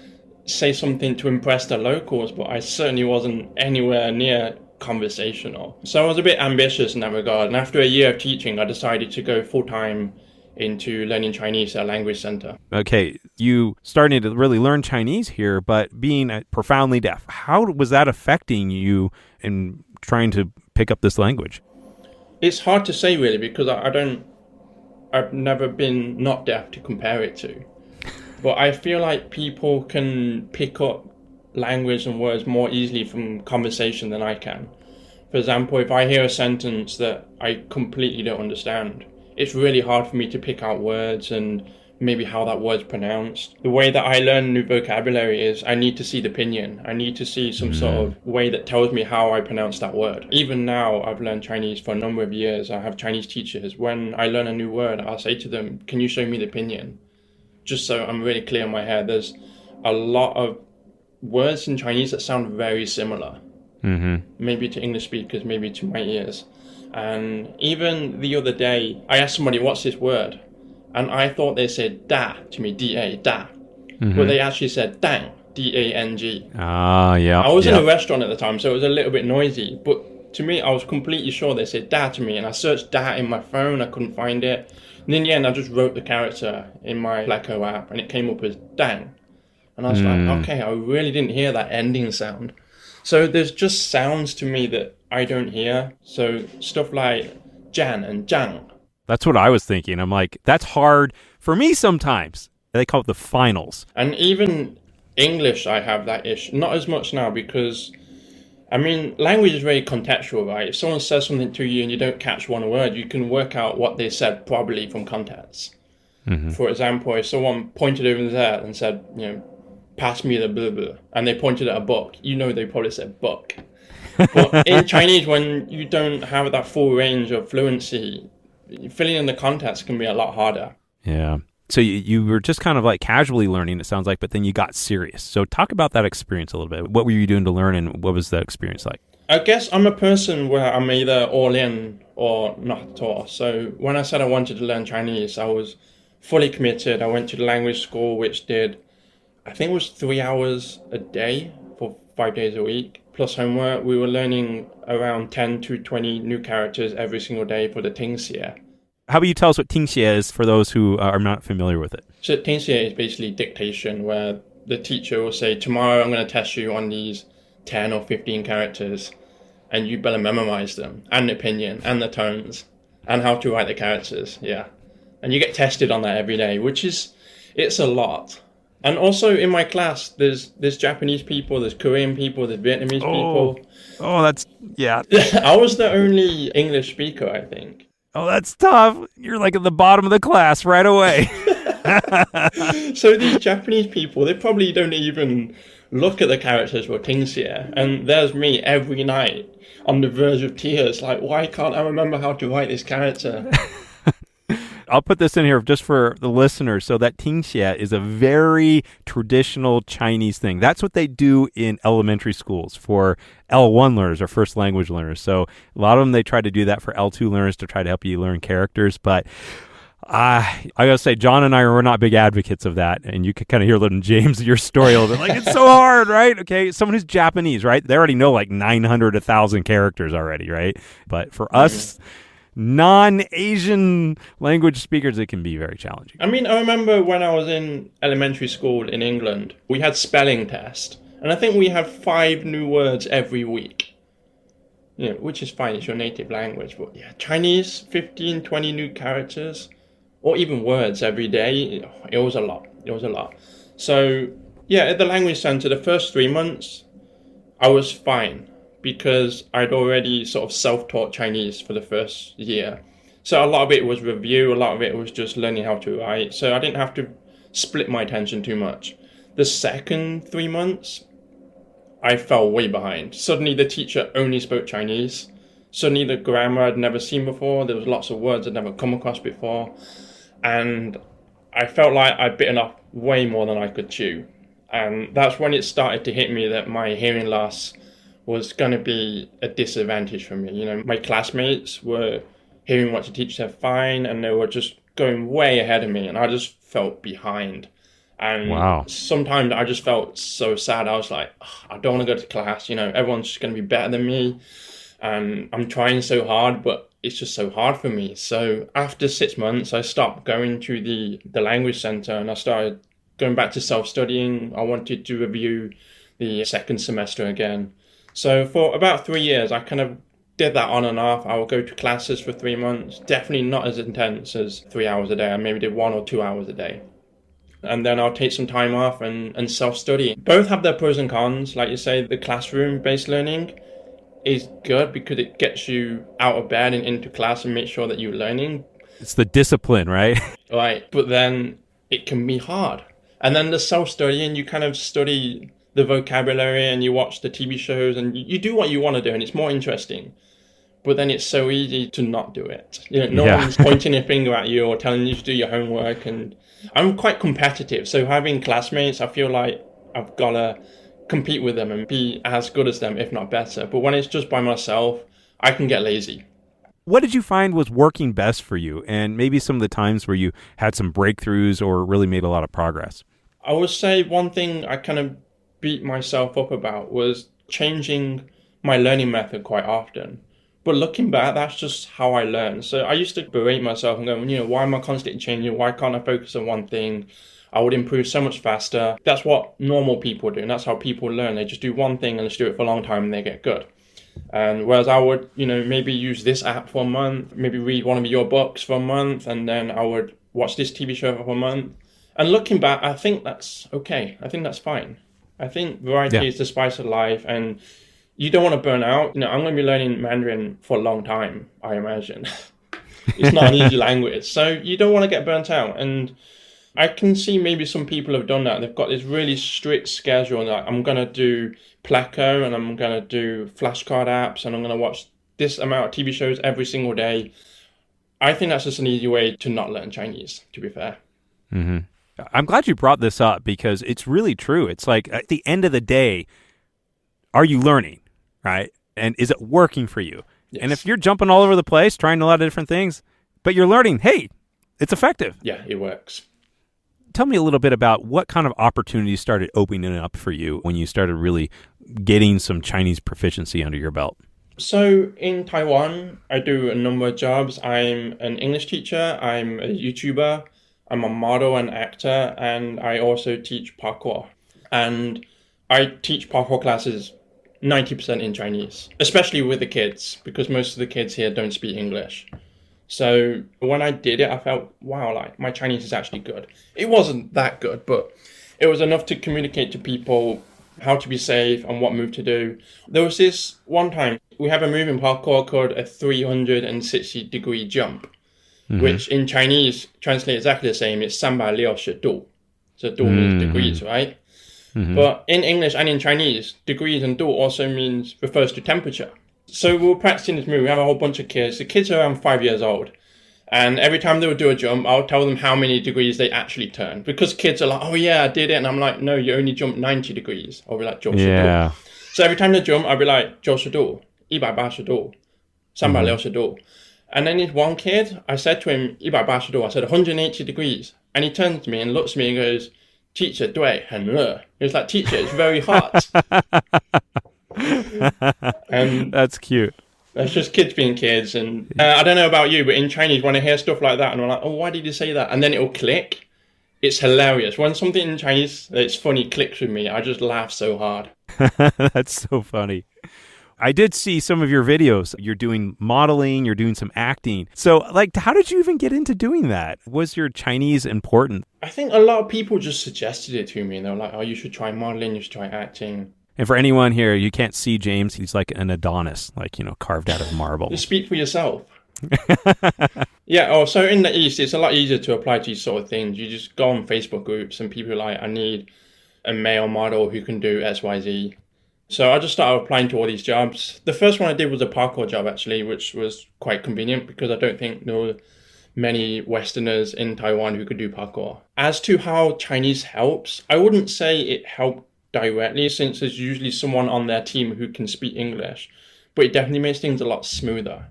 say something to impress the locals, but I certainly wasn't anywhere near conversational. So I was a bit ambitious in that regard. And after a year of teaching, I decided to go full-time into learning Chinese at a language center. Okay, you started to really learn Chinese here, but being profoundly deaf, how was that affecting you in trying to pick up this language? It's hard to say really, because I've never been not deaf to compare it to. But I feel like people can pick up language and words more easily from conversation than I can. For example, if I hear a sentence that I completely don't understand, it's really hard for me to pick out words and maybe how that word's pronounced. The way that I learn new vocabulary is I need to see the pinyin. I need to see some sort of way that tells me how I pronounce that word. Even now, I've learned Chinese for a number of years. I have Chinese teachers. When I learn a new word, I'll say to them, can you show me the pinyin? Just so I'm really clear in my head. There's a lot of words in Chinese that sound very similar. Maybe to English speakers, maybe to my ears. And even the other day, I asked somebody, what's this word? And I thought they said da to me, D-A, da. But they actually said dang, D-A-N-G. Ah, yeah. I was in a restaurant at the time, so it was a little bit noisy. But to me, I was completely sure they said da to me. And I searched da in my phone, I couldn't find it. And in the end, I just wrote the character in my Pleco app, and it came up as dang. And I was like, okay, I really didn't hear that ending sound. So there's just sounds to me that I don't hear. So stuff like Jan and Zhang. That's what I was thinking. I'm like, that's hard for me sometimes. They call it the finals. And even English, I have that issue. Not as much now because, language is very contextual, right? If someone says something to you and you don't catch one word, you can work out what they said probably from context. For example, if someone pointed over there and said, pass me the blah blah, and they pointed at a book, they probably said book. But in Chinese, when you don't have that full range of fluency, filling in the context can be a lot harder. Yeah. So you were just kind of like casually learning, it sounds like, but then you got serious. So talk about that experience a little bit. What were you doing to learn, and what was that experience like? I guess I'm a person where I'm either all in or not at all. So when I said I wanted to learn Chinese, I was fully committed. I went to the language school, which did, I think it was 3 hours a day for 5 days a week, plus homework. We were learning around 10 to 20 new characters every single day for the Ting shia. How about you tell us what Ting shia is for those who are not familiar with it? So Ting shia is basically dictation, where the teacher will say, tomorrow I'm going to test you on these 10 or 15 characters, and you better memorize them, and the opinion, and the tones, and how to write the characters, yeah. And you get tested on that every day, it's a lot. And also in my class, there's Japanese people, there's Korean people, there's Vietnamese people. Oh, that's, yeah. I was the only English speaker, I think. Oh, that's tough. You're like at the bottom of the class right away. So these Japanese people, they probably don't even look at the characters for Ting shia. And there's me every night on the verge of tears, like, why can't I remember how to write this character? I'll put this in here just for the listeners. So that Ting shia is a very traditional Chinese thing. That's what they do in elementary schools for L1 learners or first language learners. So a lot of them, they try to do that for L2 learners to try to help you learn characters. But I gotta say, John and I were not big advocates of that. And you could kind of hear little James, your story a little bit, like, it's so hard, right? Okay, someone who's Japanese, right? They already know like 900, 1,000 characters already, right? But for us, non-Asian language speakers, it can be very challenging. I mean, I remember when I was in elementary school in England, we had spelling test, and I think we had 5 new words every week. You know, which is fine, it's your native language, but yeah, Chinese, 15, 20 new characters, or even words every day, it was a lot. So yeah, at the language center, the first 3 months, I was fine, because I'd already sort of self-taught Chinese for the first year. So a lot of it was review, a lot of it was just learning how to write. So I didn't have to split my attention too much. The second 3 months, I fell way behind. Suddenly the teacher only spoke Chinese. Suddenly the grammar I'd never seen before. There was lots of words I'd never come across before. And I felt like I'd bitten off way more than I could chew. And that's when it started to hit me that my hearing loss was going to be a disadvantage for me. You know, my classmates were hearing what the teacher said fine, and they were just going way ahead of me, and I just felt behind. And sometimes I just felt so sad. I was like, I don't want to go to class. You know, everyone's just going to be better than me, and I'm trying so hard, but it's just so hard for me. So after 6 months, I stopped going to the language center, and I started going back to self-studying. I wanted to review the second semester again. So for about 3 years, I kind of did that on and off. I would go to classes for 3 months, definitely not as intense as 3 hours a day. I maybe did 1 or 2 hours a day. And then I'll take some time off and self-study. Both have their pros and cons. Like you say, the classroom-based learning is good because it gets you out of bed and into class and make sure that you're learning. It's the discipline, right? Right, but then it can be hard. And then the self-studying, you kind of study the vocabulary and you watch the TV shows and you do what you want to do and it's more interesting. But then it's so easy to not do it. You know, no one's pointing a finger at you or telling you to do your homework. And I'm quite competitive. So having classmates, I feel like I've got to compete with them and be as good as them, if not better. But when it's just by myself, I can get lazy. What did you find was working best for you? And maybe some of the times where you had some breakthroughs or really made a lot of progress? I would say one thing I kind of beat myself up about was changing my learning method quite often. But looking back, that's just how I learned. So I used to berate myself and go, you know, why am I constantly changing? Why can't I focus on one thing? I would improve so much faster. That's what normal people do. And that's how people learn. They just do one thing and just do it for a long time and they get good. And whereas I would, you know, maybe use this app for a month, maybe read one of your books for a month, and then I would watch this TV show for a month. And looking back, I think that's okay. I think that's fine. I think variety is the spice of life, and you don't want to burn out. You know, I'm going to be learning Mandarin for a long time, I imagine. It's not an easy language, so you don't want to get burnt out. And I can see maybe some people have done that. They've got this really strict schedule, like I'm going to do Pleco, and I'm going to do flashcard apps, and I'm going to watch this amount of TV shows every single day. I think that's just an easy way to not learn Chinese, to be fair. Mm-hmm. I'm glad you brought this up because it's really true. It's like at the end of the day, are you learning, right? And is it working for you? Yes. And if you're jumping all over the place, trying a lot of different things, but you're learning, hey, it's effective. Yeah, it works. Tell me a little bit about what kind of opportunities started opening up for you when you started really getting some Chinese proficiency under your belt. So in Taiwan, I do a number of jobs. I'm an English teacher, I'm a YouTuber, I'm a model and actor, and I also teach parkour. And I teach parkour classes 90% in Chinese, especially with the kids, because most of the kids here don't speak English. So when I did it, I felt, wow, like my Chinese is actually good. It wasn't that good, but it was enough to communicate to people how to be safe and what move to do. There was this one time, we have a move in parkour called a 360-degree jump, which in Chinese translates exactly the same. It's 360度. So 度 means degrees, right? But in English and in Chinese, degrees and 度 also refers to temperature. So we were practicing this move. We have a whole bunch of kids. The kids are around 5 years old. And every time they would do a jump, I'll tell them how many degrees they actually turn. Because kids are like, oh yeah, I did it. And I'm like, no, you only jumped 90 degrees. I'll be like, 90 Yeah.度. So every time they jump, I'll be like, 90度, 180度, 360度. And then this one kid, I said to him, 180度. I said, 180 degrees. And he turns to me and looks at me and goes, Teacher, 对，很热. He was like, teacher, it's very hot. And That's cute. it's just kids being kids. And I don't know about you, but in Chinese, when I hear stuff like that, and I'm like, oh, why did you say that? And then it'll click. It's hilarious. When something in Chinese that's funny clicks with me, I just laugh so hard. That's so funny. I did see some of your videos. You're doing modeling, you're doing some acting. So, like, how did you even get into doing that? Was your Chinese important? I think a lot of people just suggested it to me. And they were like, oh, you should try modeling, you should try acting. And for anyone here, you can't see James. He's like an Adonis, like, carved out of marble. Just speak for yourself. Yeah, so in the East, it's a lot easier to apply to these sort of things. You just go on Facebook groups and people are like, I need a male model who can do XYZ. So I just started applying to all these jobs. The first one I did was a parkour job, actually, which was quite convenient because I don't think there were many Westerners in Taiwan who could do parkour. As to how Chinese helps, I wouldn't say it helped directly since there's usually someone on their team who can speak English, but it definitely makes things a lot smoother.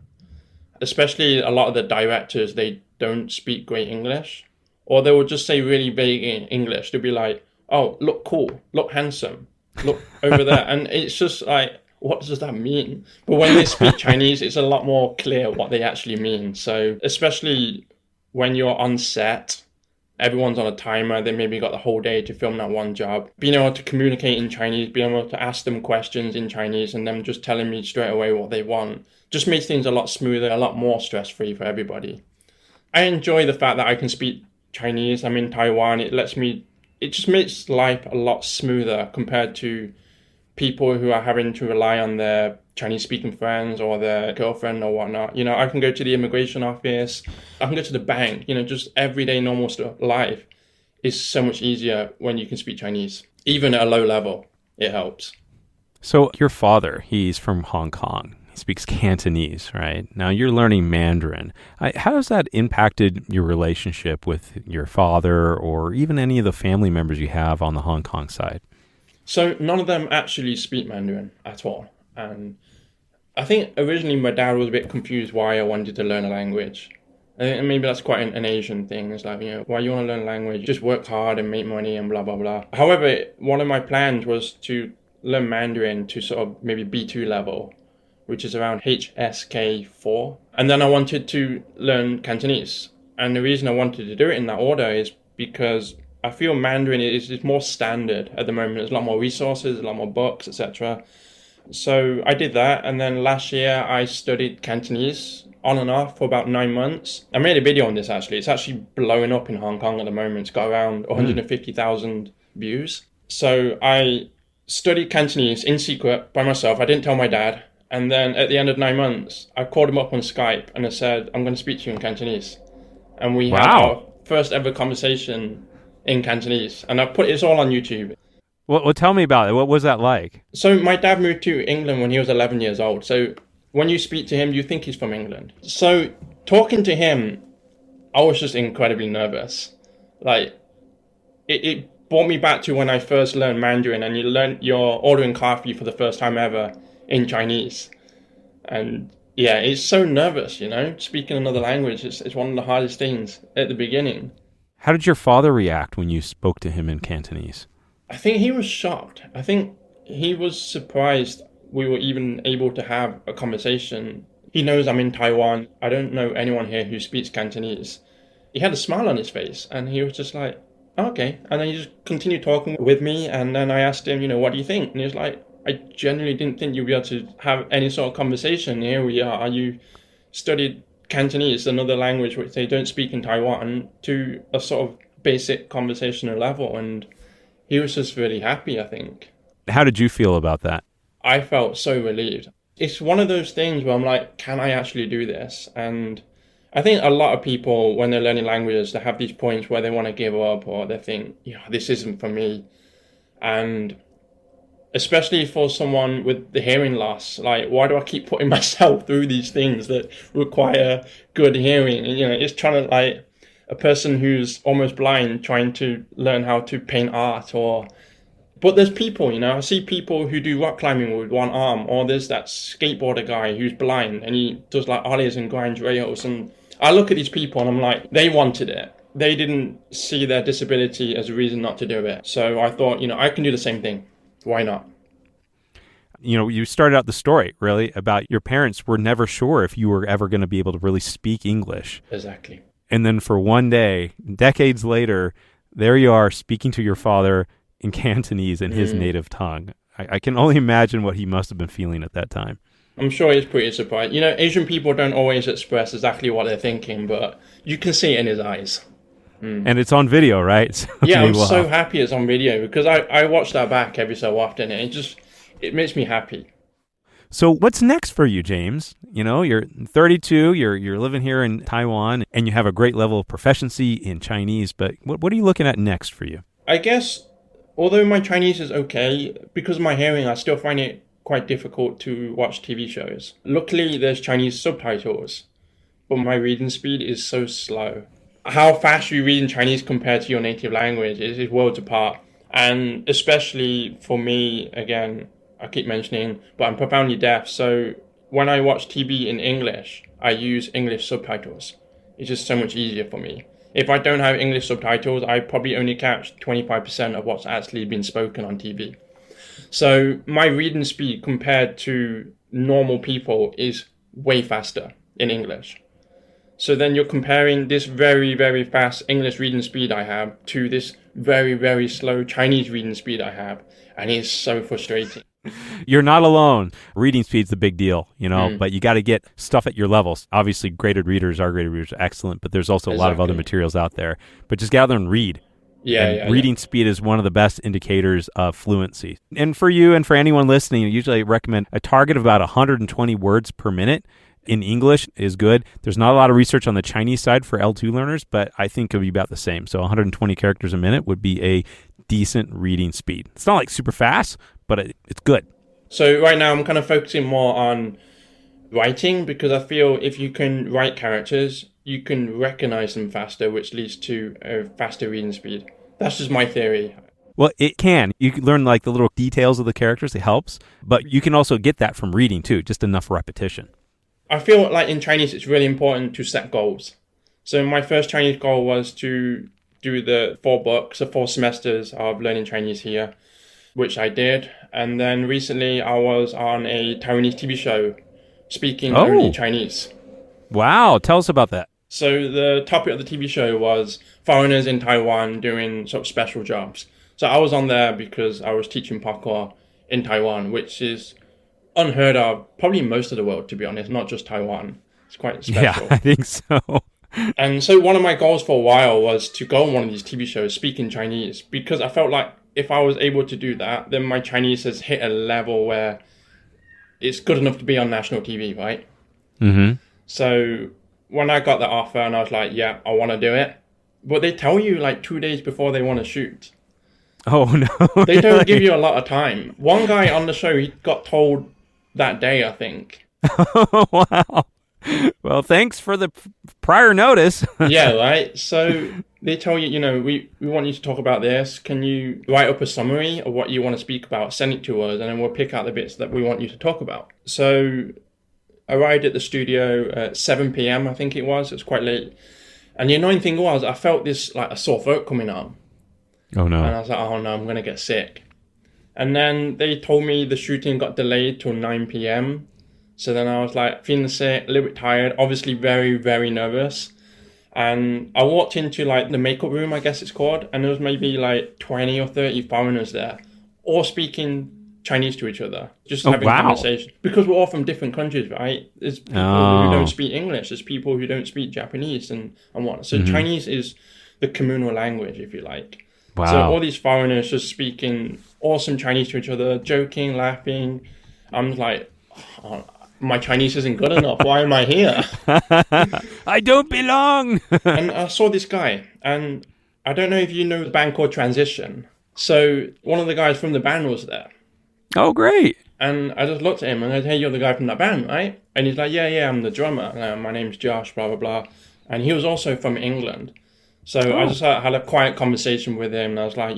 Especially a lot of the directors, they don't speak great English, or they will just say really vague English. They'll be like, oh, look cool, look handsome, look over there. And it's just like, what does that mean? But when they speak Chinese, it's a lot more clear what they actually mean. So especially when you're on set, everyone's on a timer. They maybe got the whole day to film that one job. Being able to communicate in Chinese, being able to ask them questions in Chinese and them just telling me straight away what they want just makes things a lot smoother, a lot more stress-free for everybody. I enjoy the fact that I can speak Chinese. I'm in Taiwan. It just makes life a lot smoother compared to people who are having to rely on their Chinese-speaking friends or their girlfriend or whatnot. I can go to the immigration office. I can go to the bank. Just everyday normal stuff. Life is so much easier when you can speak Chinese. Even at a low level, it helps. So your father, he's from Hong Kong. He speaks Cantonese, right? Now you're learning Mandarin. How has that impacted your relationship with your father or even any of the family members you have on the Hong Kong side? So none of them actually speak Mandarin at all. And I think originally my dad was a bit confused why I wanted to learn a language. And maybe that's quite an Asian thing. It's like, why you want to learn a language? Just work hard and make money and blah, blah, blah. However, one of my plans was to learn Mandarin to sort of maybe B2 level, which is around HSK4. And then I wanted to learn Cantonese. And the reason I wanted to do it in that order is because I feel Mandarin is more standard at the moment. There's a lot more resources, a lot more books, etc. So I did that. And then last year I studied Cantonese on and off for about 9 months. I made a video on this actually. It's actually blowing up in Hong Kong at the moment. It's got around 150,000 views. So I studied Cantonese in secret by myself. I didn't tell my dad. And then at the end of 9 months, I called him up on Skype and I said, I'm going to speak to you in Cantonese. And we had our first ever conversation in Cantonese. And I put it's all on YouTube. Well, tell me about it. What was that like? So my dad moved to England when he was 11 years old. So when you speak to him, you think he's from England. So talking to him, I was just incredibly nervous. Like, it brought me back to when I first learned Mandarin and you're ordering coffee for the first time ever in Chinese. And yeah, it's so nervous, speaking another language. It's one of the hardest things at the beginning. How did your father react when you spoke to him in Cantonese? I think he was shocked. I think he was surprised we were even able to have a conversation. He knows I'm in Taiwan. I don't know anyone here who speaks Cantonese. He had a smile on his face and he was just like, oh, okay. And then he just continued talking with me. And then I asked him, what do you think? And he was like, I genuinely didn't think you'd be able to have any sort of conversation. Here we are. You studied Cantonese, another language which they don't speak in Taiwan, to a sort of basic conversational level. And he was just really happy, I think. How did you feel about that? I felt so relieved. It's one of those things where I'm like, can I actually do this? And I think a lot of people, when they're learning languages, they have these points where they want to give up or they think, this isn't for me. And especially for someone with the hearing loss, like, why do I keep putting myself through these things that require good hearing? And, it's trying to, like, a person who's almost blind trying to learn how to paint art But there's people, I see people who do rock climbing with one arm, or there's that skateboarder guy who's blind and he does like ollies and grinds rails. And I look at these people and I'm like, they wanted it. They didn't see their disability as a reason not to do it. So I thought, I can do the same thing. Why not? You started out the story really about your parents were never sure if you were ever going to be able to really speak English. Exactly. And then for one day, decades later, there you are speaking to your father in Cantonese in his native tongue. I can only imagine what he must have been feeling at that time. I'm sure he's pretty surprised. Asian people don't always express exactly what they're thinking, but you can see it in his eyes. And it's on video, right? So yeah, I'm so happy it's on video because I watch that back every so often and it makes me happy. So what's next for you, James? You're 32, you're living here in Taiwan, and you have a great level of proficiency in Chinese, but what are you looking at next for you? I guess, although my Chinese is okay, because of my hearing, I still find it quite difficult to watch TV shows. Luckily, there's Chinese subtitles, but my reading speed is so slow. How fast you read in Chinese compared to your native language is worlds apart. And especially for me, again, I keep mentioning, but I'm profoundly deaf. So when I watch TV in English, I use English subtitles. It's just so much easier for me. If I don't have English subtitles, I probably only catch 25% of what's actually been spoken on TV. So my reading speed compared to normal people is way faster in English. So then you're comparing this very, very fast English reading speed I have to this very, very slow Chinese reading speed I have. And it's so frustrating. You're not alone. Reading speed's the big deal, but you got to get stuff at your levels. Obviously, graded readers are excellent, but there's also a lot of other materials out there. But just get out there and read. Reading speed is one of the best indicators of fluency. And for you and for anyone listening, I usually recommend a target of about 120 words per minute in English is good. There's not a lot of research on the Chinese side for L2 learners, but I think it would be about the same. So 120 characters a minute would be a decent reading speed. It's not like super fast, but it's good. So right now I'm kind of focusing more on writing because I feel if you can write characters, you can recognize them faster, which leads to a faster reading speed. That's just my theory. Well, it can. You can learn like the little details of the characters. It helps. But you can also get that from reading too, just enough repetition. I feel like in Chinese, it's really important to set goals. So my first Chinese goal was to do the 4 books, the 4 semesters of learning Chinese here, which I did. And then recently I was on a Taiwanese TV show speaking only Chinese. Wow. Tell us about that. So the topic of the TV show was foreigners in Taiwan doing sort of special jobs. So I was on there because I was teaching parkour in Taiwan, which is unheard of, probably in most of the world, to be honest, not just Taiwan. It's quite special. Yeah, I think so. And so one of my goals for a while was to go on one of these TV shows speaking Chinese because I felt like if I was able to do that, then my Chinese has hit a level where it's good enough to be on national TV, right? Mm-hmm. So when I got the offer and I was like, yeah, I want to do it. But they tell you like 2 days before they want to shoot. Oh, no. They don't give you a lot of time. One guy on the show, he got told that day, I think. Wow. Well, thanks for the prior notice. Yeah, right. So they tell you, we want you to talk about this. Can you write up a summary of what you want to speak about, send it to us, and then we'll pick out the bits that we want you to talk about. So I arrived at the studio at 7 p.m., I think it was. It was quite late. And the annoying thing was I felt this like a sore throat coming on. Oh, no. And I was like, oh, no, I'm going to get sick. And then they told me the shooting got delayed till 9 p.m. So then I was like feeling sick, a little bit tired, obviously very, very nervous. And I walked into like the makeup room, I guess it's called, and there was maybe like 20 or 30 foreigners there, all speaking Chinese to each other, just having conversations. Because we're all from different countries, right? There's people who don't speak English, there's people who don't speak Japanese and whatnot. So Chinese is the communal language, if you like. Wow. So all these foreigners just speaking awesome Chinese to each other, joking, laughing. I'm like, oh, my Chinese isn't good enough. Why am I here? I don't belong. And I saw this guy, and I don't know if you know the band called Transition. So one of the guys from the band was there. Oh, great. And I just looked at him and I said, hey, you're the guy from that band, right? And he's like, yeah, I'm the drummer. My name's Josh, blah, blah, blah. And he was also from England. So I just had a quiet conversation with him. And I was like,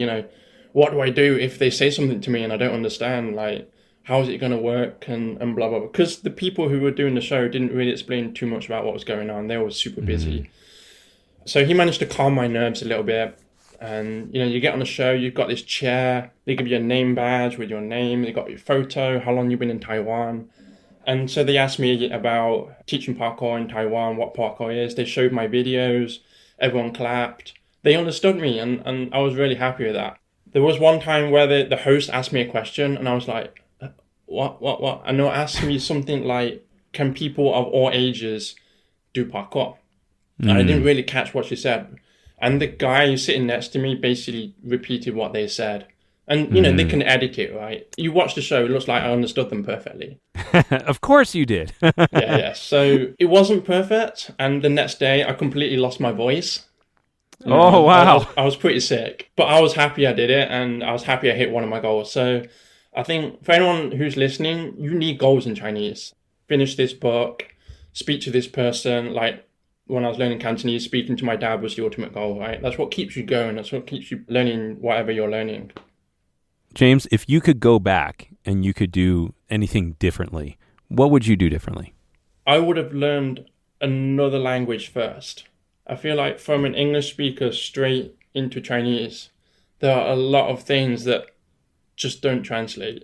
what do I do if they say something to me and I don't understand? Like, how is it going to work and blah, blah, blah. Because the people who were doing the show didn't really explain too much about what was going on. They were super busy. So he managed to calm my nerves a little bit. And, you get on the show, you've got this chair, they give you a name badge with your name, they got your photo, how long you've been in Taiwan. And so they asked me about teaching parkour in Taiwan, what parkour is. They showed my videos, everyone clapped. They understood me, and I was really happy with that. There was one time where the host asked me a question, and I was like, what? And they asked me something like, can people of all ages do parkour? And I didn't really catch what she said. And the guy sitting next to me basically repeated what they said. And, they can edit it, right? You watch the show, it looks like I understood them perfectly. Of course you did. Yeah. So it wasn't perfect. And the next day, I completely lost my voice. Oh, wow. I was pretty sick. But I was happy I did it, and I was happy I hit one of my goals. So I think for anyone who's listening, you need goals in Chinese. Finish this book, speak to this person, like... When I was learning Cantonese, speaking to my dad was the ultimate goal, right? That's what keeps you going. That's what keeps you learning whatever you're learning. James, if you could go back and you could do anything differently, what would you do differently? I would have learned another language first. I feel like from an English speaker straight into Chinese, there are a lot of things that just don't translate.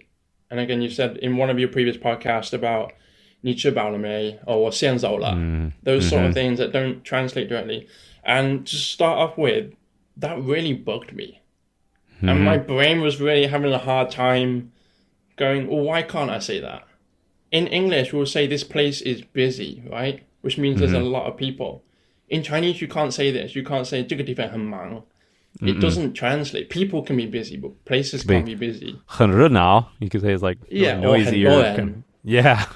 And again, you said in one of your previous podcasts about 你吃饱了没? Or 我先走了. Those sort of things that don't translate directly. And to start off with, that really bugged me. And my brain was really having a hard time going, well, why can't I say that? In English, we'll say this place is busy, right? Which means there's a lot of people. In Chinese, you can't say this. You can't say 这个地方很忙. It doesn't translate. People can be busy, but places can't be busy. 很热闹. You could say it's like noisy or... Yeah.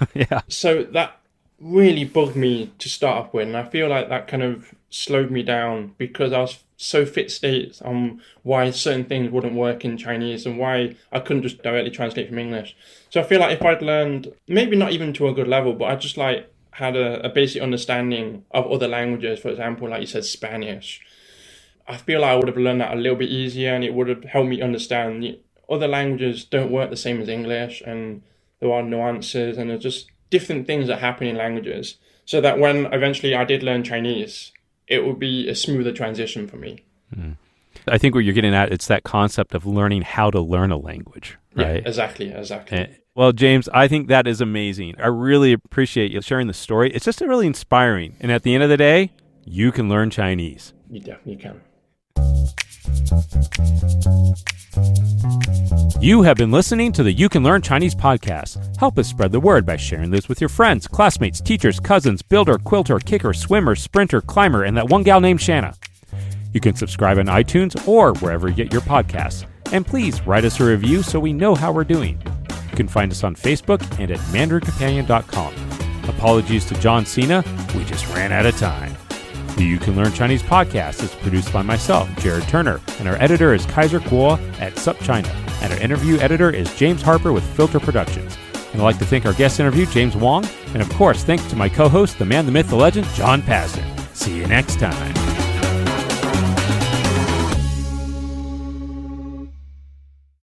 So that really bugged me to start off with, and I feel like that kind of slowed me down because I was so fixated on why certain things wouldn't work in Chinese and why I couldn't just directly translate from English. So I feel like if I'd learned, maybe not even to a good level, but I just like had a basic understanding of other languages, for example, like you said, Spanish. I feel like I would have learned that a little bit easier, and it would have helped me understand other languages don't work the same as English, and there are nuances and there's just different things that happen in languages, so that when eventually I did learn Chinese, it would be a smoother transition for me. I think what you're getting at, it's that concept of learning how to learn a language, right? Yeah, exactly. Well, James, I think that is amazing. I really appreciate you sharing the story. It's just really inspiring. And at the end of the day, you can learn Chinese. You definitely can. You have been listening to the You Can Learn Chinese podcast. Help us spread the word by sharing this with your friends, classmates, teachers, cousins, builder, quilter, kicker, swimmer, sprinter, climber, and that one gal named Shanna. You can subscribe on iTunes or wherever you get your podcasts. And please write us a review so we know how we're doing. You can find us on Facebook and at mandarincompanion.com. Apologies to John Cena, we just ran out of time. The You Can Learn Chinese podcast is produced by myself, Jared Turner, and our editor is Kaiser Kuo at SupChina, and our interview editor is James Harper with Filter Productions. And I'd like to thank our guest interview, James Wong, and of course, thanks to my co-host, the man, the myth, the legend, John Pasden. See you next time.